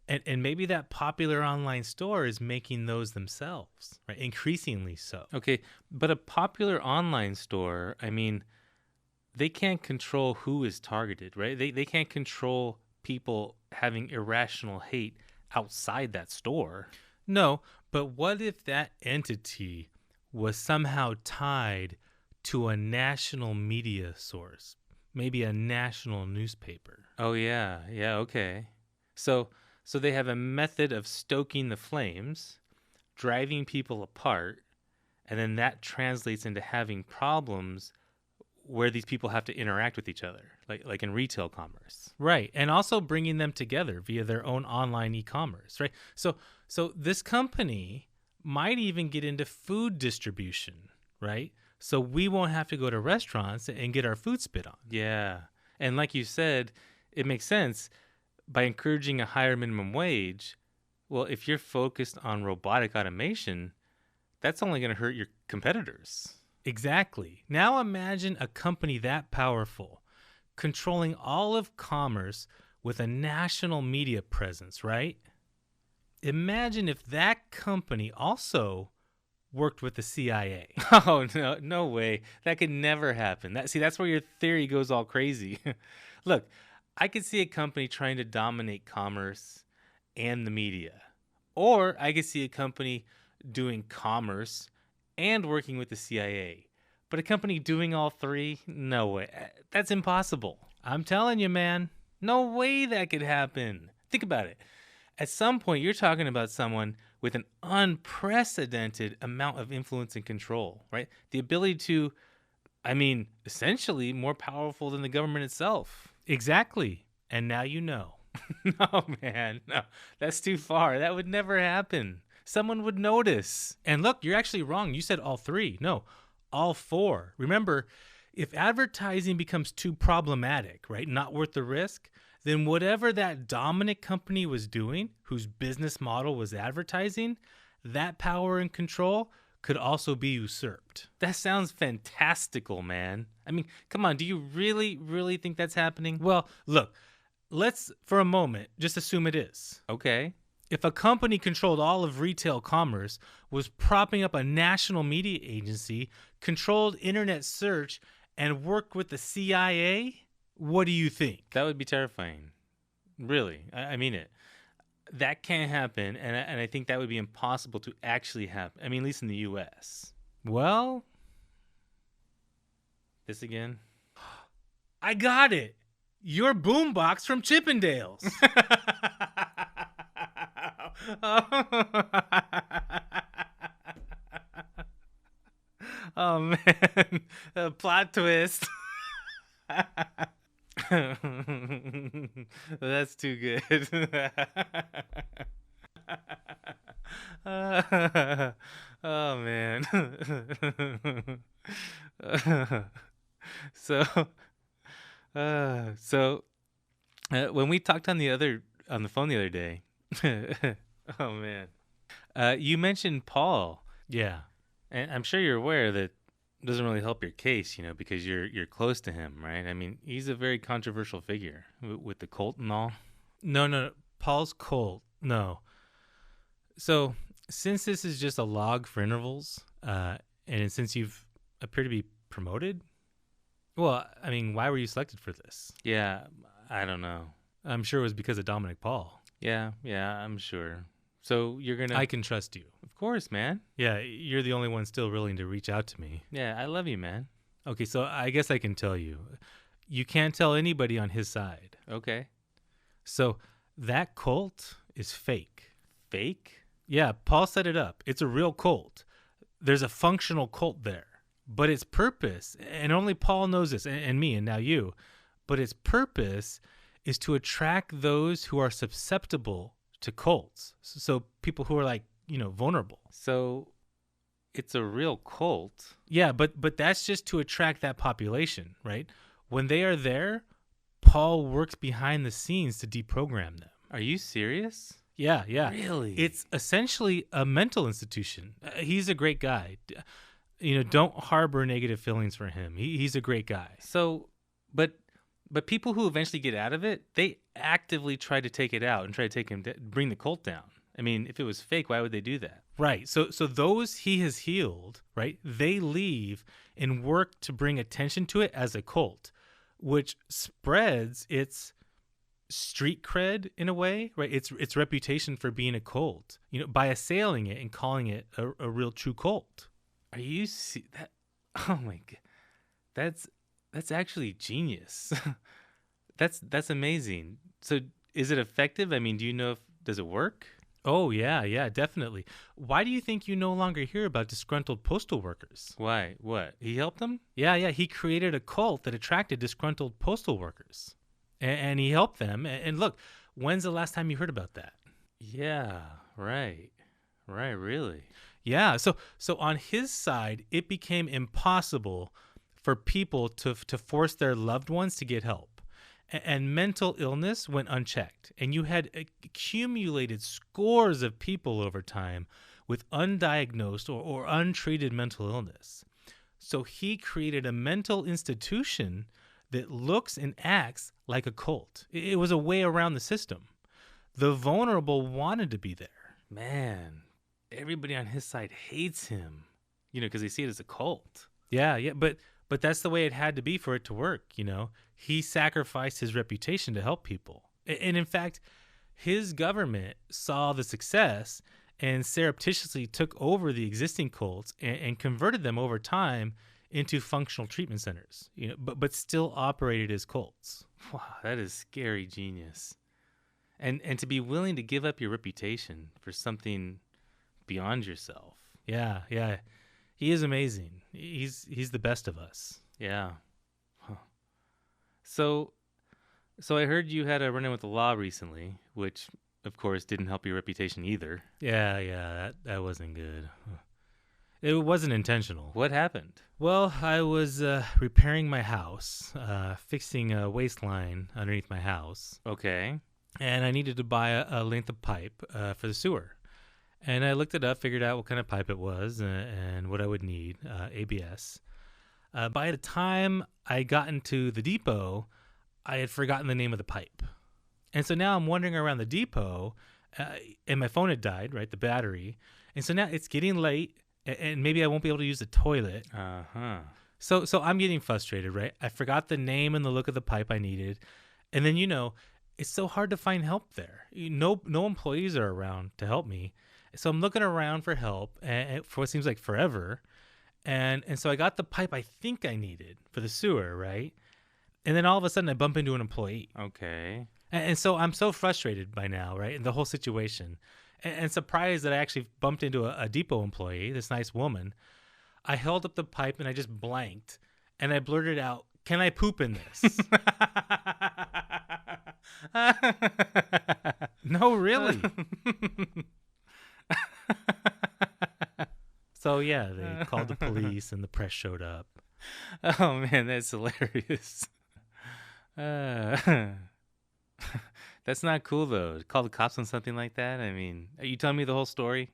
And maybe that popular online store is making those themselves, right? Increasingly so. Okay, but a popular online store, I mean, they can't control who is targeted, right? They can't control people having irrational hate outside that store. No, but what if that entity was somehow tied to a national media source, maybe a national newspaper? Oh, yeah, okay. So they have a method of stoking the flames, driving people apart, and then that translates into having problems where these people have to interact with each other, like in retail commerce. Right, and also bringing them together via their own online e-commerce, right? So this company might even get into food distribution, right? So we won't have to go to restaurants and get our food spit on. Yeah, and like you said, it makes sense. By encouraging a higher minimum wage, well, if you're focused on robotic automation, that's only going to hurt your competitors. Exactly. Now imagine a company that powerful, controlling all of commerce with a national media presence, right? Imagine if that company also worked with the CIA. Oh, no way. That could never happen. That's where your theory goes all crazy. Look, I could see a company trying to dominate commerce and the media. Or I could see a company doing commerce and working with the CIA. But a company doing all three? No way. That's impossible. I'm telling you, man. No way that could happen. Think about it. At some point, you're talking about someone with an unprecedented amount of influence and control, right? The ability to, essentially more powerful than the government itself. Exactly. And now you know. No, man. No, that's too far. That would never happen. Someone would notice. And look, you're actually wrong. You said all three. No, all four. Remember, if advertising becomes too problematic, right, not worth the risk, then whatever that dominant company was doing, whose business model was advertising, that power and control could also be usurped. That sounds fantastical, man. I mean, come on. Do you really, really think that's happening? Well, look, let's for a moment just assume it is. Okay. If a company controlled all of retail commerce, was propping up a national media agency, controlled internet search, and worked with the CIA, what do you think? That would be terrifying. Really. I mean it. That can't happen, and I think that would be impossible to actually happen. I mean, at least in the U.S. Well, This again? I got it. Your boombox from Chippendales. Oh, man. A plot twist. That's too good. Oh, man. So, when we talked on the phone the other day, oh man, you mentioned Paul, Yeah. and I'm sure you're aware that doesn't really help your case, because you're close to him, right? I mean, he's a very controversial figure with the cult and all. No. Paul's cult. No. So, since this is just a log for intervals, and since you've appeared to be promoted, well, I mean, why were you selected for this? Yeah, I don't know. I'm sure it was because of Dominic Paul. Yeah, I'm sure. So you're gonna? I can trust you. Of course, man. Yeah, you're the only one still willing to reach out to me. Yeah, I love you, man. Okay, so I guess I can tell you. You can't tell anybody on his side. Okay. So that cult is fake. Fake? Yeah, Paul set it up. It's a real cult. There's a functional cult there. But its purpose, and only Paul knows this, and me, and now you, but its purpose is to attract those who are susceptible to cults. So people who are like, vulnerable. So it's a real cult. Yeah, but that's just to attract that population, right? When they are there, Paul works behind the scenes to deprogram them. Are you serious? Yeah. Really? It's essentially a mental institution. He's a great guy. Don't harbor negative feelings for him. He's a great guy. So, but people who eventually get out of it, they actively try to take it out and try to bring the cult down. I mean, if it was fake, why would they do that? Right. So those he has healed, right? They leave and work to bring attention to it as a cult, which spreads its street cred in a way, right? Its reputation for being a cult, by assailing it and calling it a real true cult. Are you that? Oh my god, that's actually genius. That's amazing. So is it effective? I mean, do you know does it work? Oh yeah, definitely. Why do you think you no longer hear about disgruntled postal workers? Why? What? He helped them? Yeah. He created a cult that attracted disgruntled postal workers, and he helped them. And look, when's the last time you heard about that? Yeah. Right. Really. Yeah, so on his side, it became impossible for people to force their loved ones to get help. And mental illness went unchecked. And you had accumulated scores of people over time with undiagnosed or untreated mental illness. So he created a mental institution that looks and acts like a cult. It was a way around the system. The vulnerable wanted to be there. Man. Everybody on his side hates him, because they see it as a cult. Yeah, but that's the way it had to be for it to work, He sacrificed his reputation to help people. And in fact, his government saw the success and surreptitiously took over the existing cults and converted them over time into functional treatment centers, but still operated as cults. Wow, that is scary genius. And to be willing to give up your reputation for something beyond yourself. Yeah. He is amazing. He's the best of us. Yeah. Huh. So I heard you had a run-in with the law recently, which of course didn't help your reputation either. Yeah, that wasn't good. It wasn't intentional. What happened? Well, I was repairing my house, fixing a waistline underneath my house. Okay. And I needed to buy a length of pipe for the sewer. And I looked it up, figured out what kind of pipe it was and what I would need, ABS. By the time I got into the depot, I had forgotten the name of the pipe. And so now I'm wandering around the depot, and my phone had died, right, the battery. And so now it's getting late, and maybe I won't be able to use the toilet. Uh-huh. So I'm getting frustrated, right? I forgot the name and the look of the pipe I needed. And then, it's so hard to find help there. No employees are around to help me. So I'm looking around for help for what seems like forever. And so I got the pipe I think I needed for the sewer, right? And then all of a sudden I bump into an employee. Okay. And so I'm so frustrated by now, right? And the whole situation. And surprised that I actually bumped into a depot employee, this nice woman. I held up the pipe and I just blanked. And I blurted out, "Can I poop in this?" No, really. So, yeah, they called the police and the press showed up. Oh, man, that's hilarious. That's not cool, though. To call the cops on something like that? I mean, are you telling me the whole story?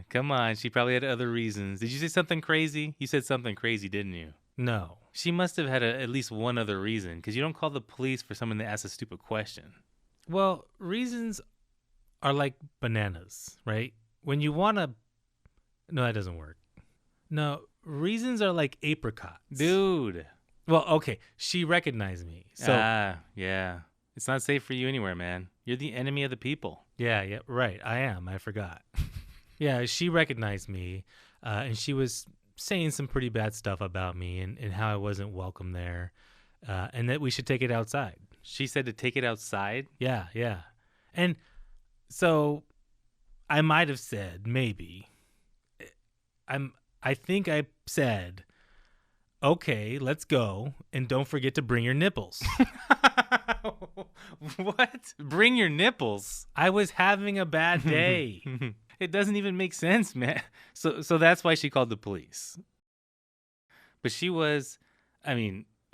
Come on, she probably had other reasons. Did you say something crazy? You said something crazy, didn't you? No. She must have had at least one other reason, because you don't call the police for someone that asks a stupid question. Well, reasons are like bananas, right? When you want to... No, that doesn't work. No, reasons are like apricots. Dude. Well, okay, she recognized me. So yeah. It's not safe for you anywhere, man. You're the enemy of the people. Yeah, right. I am. I forgot. Yeah, she recognized me, and she was saying some pretty bad stuff about me and how I wasn't welcome there, and that we should take it outside. She said to take it outside? Yeah. And so I might have said, maybe, I think I said, "Okay, let's go, and don't forget to bring your nipples." What? Bring your nipples? I was having a bad day. It doesn't even make sense, man. So that's why she called the police. But she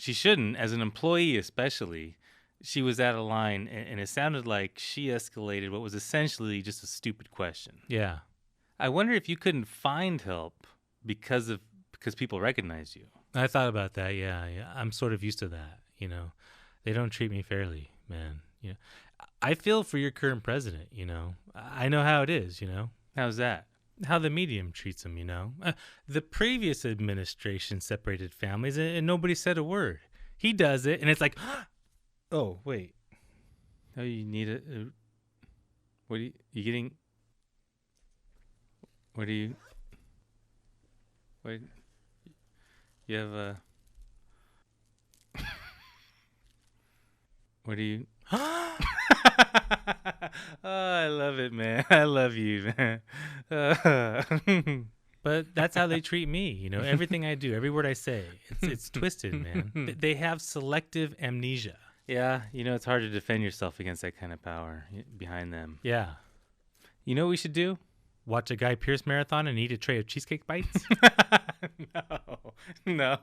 shouldn't, as an employee especially. She was out of line, and it sounded like she escalated what was essentially just a stupid question. Yeah. I wonder if you couldn't find help because people recognize you. I thought about that. Yeah. I'm sort of used to that. They don't treat me fairly, man. I feel for your current president. I know how it is. How's that? How the medium treats him. The previous administration separated families, and nobody said a word. He does it, and it's like, oh wait, oh, you need a what are you getting? What are you? Wait, you have a. What do you? Oh, I love it, man. I love you, man. But that's how they treat me. Everything I do, every word I say, it's twisted, man. They have selective amnesia. Yeah, it's hard to defend yourself against that kind of power behind them. Yeah. You know what we should do? Watch a Guy Pearce marathon and eat a tray of cheesecake bites? No.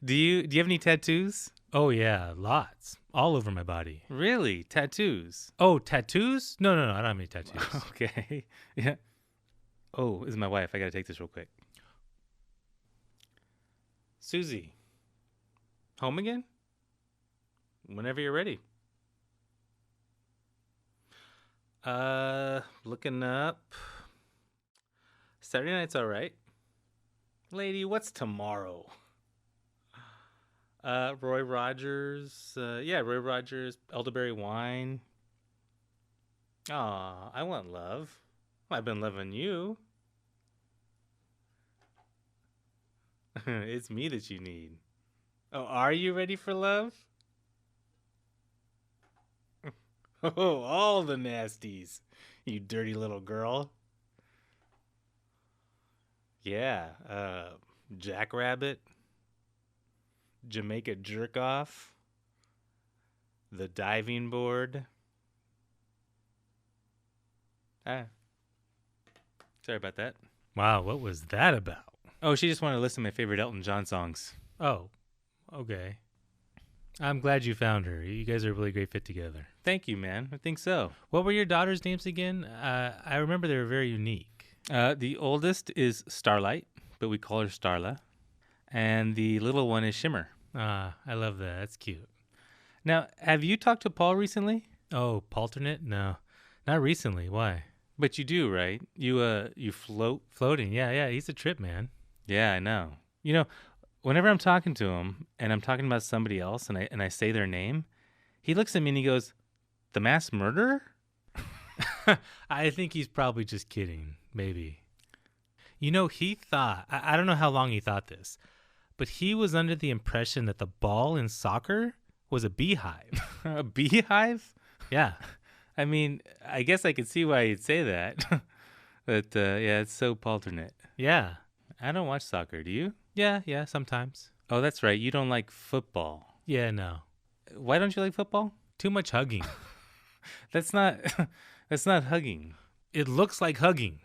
Do you have any tattoos? Oh yeah, lots. All over my body. Really? Tattoos? Oh, tattoos? No, I don't have any tattoos. Okay. Yeah. Oh, this is my wife. I gotta take this real quick. Susie. Home again? Whenever you're ready. Looking up. Saturday night's all right. Lady, what's tomorrow? Roy Rogers. Roy Rogers, elderberry wine. Aw, I want love. I've been loving you. It's me that you need. Oh, are you ready for love? Oh, all the nasties, you dirty little girl. Yeah, Jackrabbit, Jamaica jerk off, the diving board. Sorry about that. Wow, what was that about? Oh, she just wanted to listen to my favorite Elton John songs. Oh, okay. I'm glad you found her. You guys are a really great fit together. Thank you, man. I think so. What were your daughters' names again? I remember they were very unique. The oldest is Starlight, but we call her Starla. And the little one is Shimmer. Ah, I love that. That's cute. Now, have you talked to Paul recently? Oh, Palternate? No, not recently. Why? But you do, right? You float. Floating. Yeah. He's a trip, man. Yeah, I know. You know, whenever I'm talking to him and I'm talking about somebody else and I say their name, he looks at me and he goes, "The mass murderer?" I think he's probably just kidding. Maybe. You know, he thought, I don't know how long he thought this, but he was under the impression that the ball in soccer was a beehive. A beehive? Yeah. I mean, I guess I could see why you'd say that. But yeah, it's so palternate. Yeah. I don't watch soccer, do you? Yeah, sometimes. Oh, that's right. You don't like football. Yeah, no. Why don't you like football? Too much hugging. That's not that's not hugging. It looks like hugging.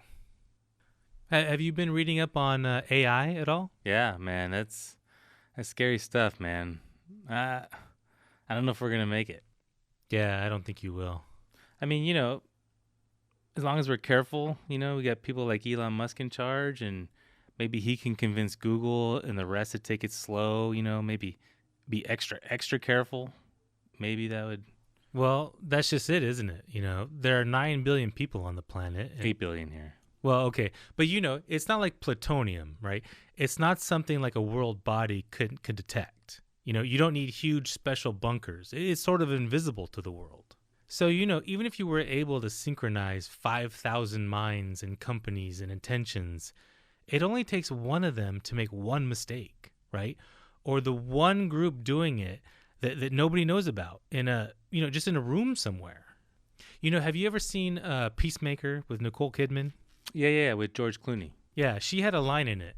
Have you been reading up on AI at all? Yeah, man, that's scary stuff, man. I don't know if we're gonna make it. Yeah, I don't think you will. I mean, as long as we're careful, we got people like Elon Musk in charge, and maybe he can convince Google and the rest to take it slow. Maybe be extra careful. Maybe that would Well, that's just it, isn't it? There are 9 billion people on the planet. 8 billion here. Well, okay. But it's not like plutonium, right? It's not something like a world body could detect. You don't need huge special bunkers. It's sort of invisible to the world. So, even if you were able to synchronize 5,000 minds and companies and intentions, it only takes one of them to make one mistake, right? Or the one group doing it that nobody knows about just in a room somewhere. Have you ever seen Peacemaker with Nicole Kidman? Yeah, with George Clooney. Yeah, she had a line in it.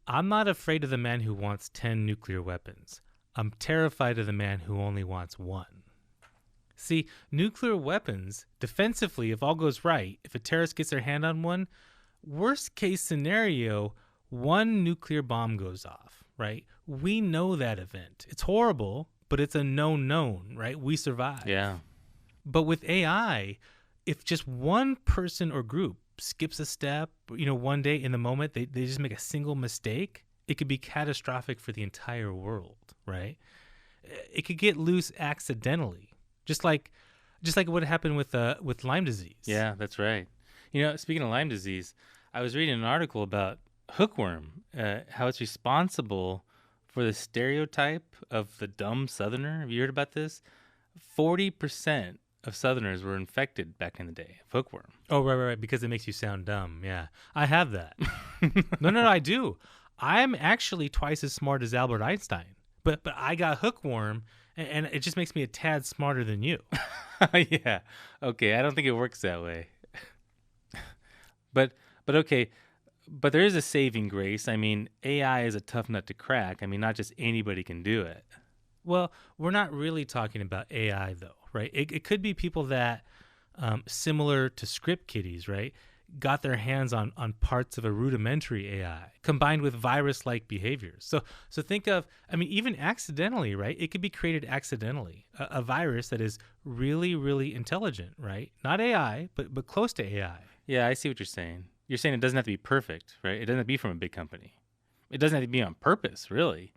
"I'm not afraid of the man who wants 10 nuclear weapons. I'm terrified of the man who only wants one." See, nuclear weapons, defensively, if all goes right, if a terrorist gets their hand on one, worst case scenario, one nuclear bomb goes off, right? We know that event. It's horrible, but it's a known, right? We survive. Yeah. But with AI, if just one person or group skips a step, one day in the moment, they just make a single mistake, it could be catastrophic for the entire world, right? It could get loose accidentally, just like what happened with Lyme disease. Yeah, that's right. Speaking of Lyme disease, I was reading an article about hookworm, how it's responsible for the stereotype of the dumb Southerner. Have you heard about this? 40% of Southerners were infected back in the day of hookworm. Oh, right, because it makes you sound dumb. Yeah, I have that. No, I do. I'm actually twice as smart as Albert Einstein, but I got hookworm, and it just makes me a tad smarter than you. Yeah. Okay, I don't think it works that way. But okay, but there is a saving grace. I mean, AI is a tough nut to crack. I mean, not just anybody can do it. Well, we're not really talking about AI, though, right? It could be people that, similar to script kiddies, right, got their hands on parts of a rudimentary AI combined with virus-like behaviors. So think of, even accidentally, right? It could be created accidentally, a virus that is really, really intelligent, right? Not AI, but close to AI. Yeah, I see what you're saying. You're saying it doesn't have to be perfect, right? It doesn't have to be from a big company. It doesn't have to be on purpose, really.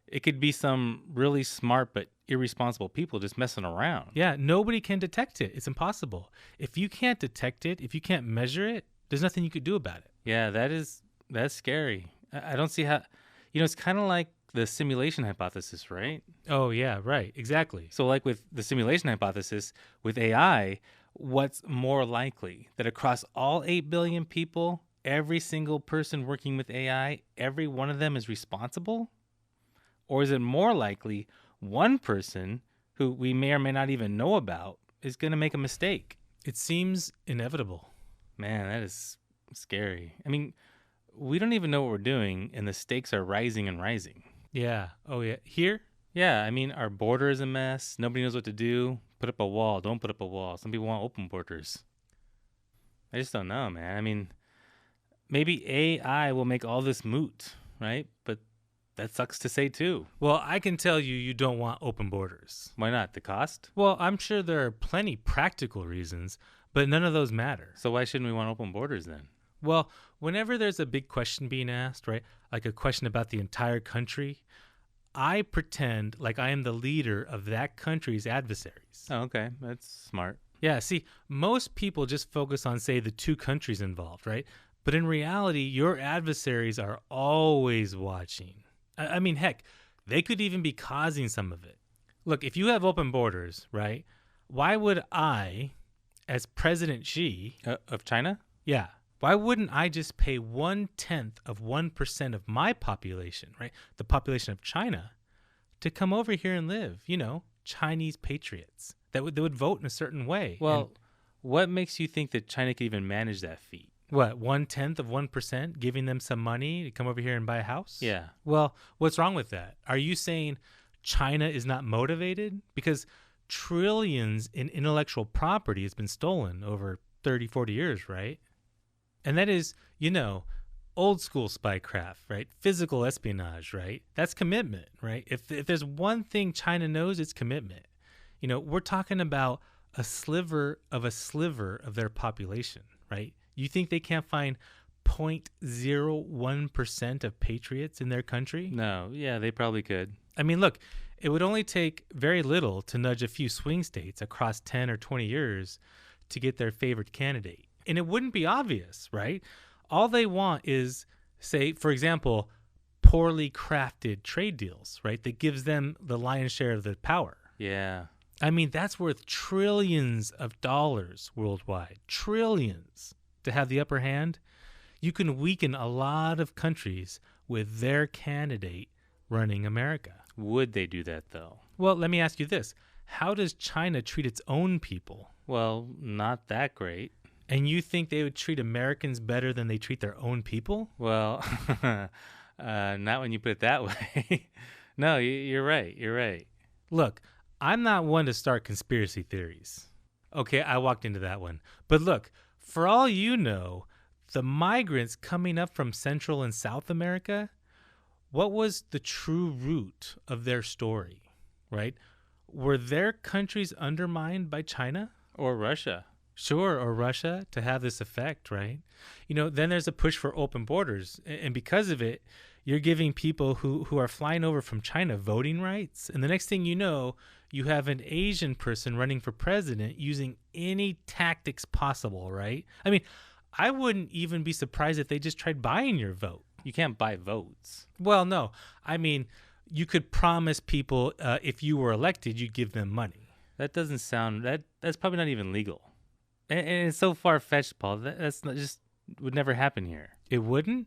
It could be some really smart but irresponsible people just messing around. Yeah, nobody can detect it. It's impossible. If you can't detect it, if you can't measure it, there's nothing you could do about it. Yeah, that's scary. I don't see how, it's kind of like the simulation hypothesis, right? Oh, yeah, right. Exactly. So like with the simulation hypothesis, with AI, what's more likely? That across all 8 billion people, every single person working with AI, every one of them is responsible? Or is it more likely one person who we may or may not even know about is going to make a mistake? It seems inevitable. Man, that is scary. I mean, we don't even know what we're doing, and the stakes are rising and rising. Yeah. Oh, yeah. Here? Yeah, I mean, our border is a mess. Nobody knows what to do. Put up a wall. Don't put up a wall. Some people want open borders. I just don't know, man. I mean, maybe AI will make all this moot, right? But That sucks to say too. Well, I can tell you don't want open borders. Why not? The cost? Well, I'm sure there are plenty practical reasons, but none of those matter. So why shouldn't we want open borders then? Well, whenever there's a big question being asked, right, like a question about the entire country, I pretend like I am the leader of that country's adversaries. Oh, okay. That's smart. Yeah, see, most people just focus on, say, the two countries involved, right? But in reality, your adversaries are always watching. I mean, heck, they could even be causing some of it. Look, if you have open borders, right, why would I, as President Xi, Of China? yeah, why wouldn't I just pay 1/10 of 1% of my population, right, the population of China, to come over here and live, Chinese patriots that would vote in a certain way? Well, what makes you think that China could even manage that feat? What, 1/10 of 1%, giving them some money to come over here and buy a house? Yeah. Well, what's wrong with that? Are you saying China is not motivated? Because trillions in intellectual property has been stolen over 30, 40 years, right? And that is, old school spycraft, right? Physical espionage, right? That's commitment, right? If there's one thing China knows, it's commitment. We're talking about a sliver of their population, right? You think they can't find 0.01% of patriots in their country? No. Yeah, they probably could. I mean, look, it would only take very little to nudge a few swing states across 10 or 20 years to get their favorite candidate. And it wouldn't be obvious, right? All they want is, say, for example, poorly crafted trade deals, right? That gives them the lion's share of the power. Yeah. I mean, that's worth trillions of dollars worldwide. Trillions. To have the upper hand. You can weaken a lot of countries with their candidate running America. Would they do that, though? Well, let me ask you this. How does China treat its own people? Well, not that great. And you think they would treat Americans better than they treat their own people? Well, not when you put it that way. No, you're right. You're right. Look, I'm not one to start conspiracy theories. Okay, I walked into that one. But look, for all you know, the migrants coming up from Central and South America, what was the true root of their story, right? Were their countries undermined by China? Or Russia. Sure, or Russia to have this effect, right? Then there's a push for open borders. And because of it, you're giving people who are flying over from China voting rights. And the next thing you know, you have an Asian person running for president using any tactics possible, right? I mean, I wouldn't even be surprised if they just tried buying your vote. You can't buy votes. Well, no. I mean, you could promise people if you were elected, you'd give them money. That doesn't sound... That's probably not even legal. And it's so far-fetched, Paul. That's not just... would never happen here. It wouldn't?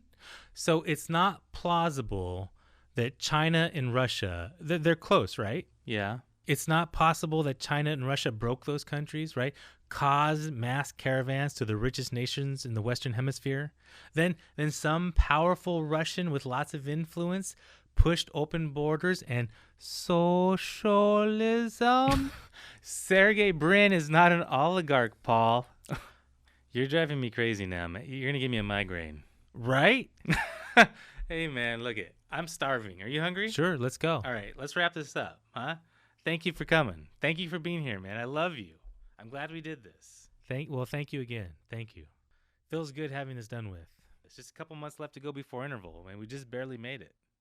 So it's not plausible that China and Russia... They're close, right? Yeah. It's not possible that China and Russia broke those countries, right? Caused mass caravans to the richest nations in the Western Hemisphere. Then some powerful Russian with lots of influence pushed open borders and socialism. Sergey Brin is not an oligarch, Paul. You're driving me crazy now, man. You're going to give me a migraine. Right? Hey, man, look it. I'm starving. Are you hungry? Sure, let's go. All right, let's wrap this up, huh? Thank you for coming. Thank you for being here, man. I love you. I'm glad we did this. Thank you again. Thank you. Feels good having this done with. It's just a couple months left to go before interval, and we just barely made it.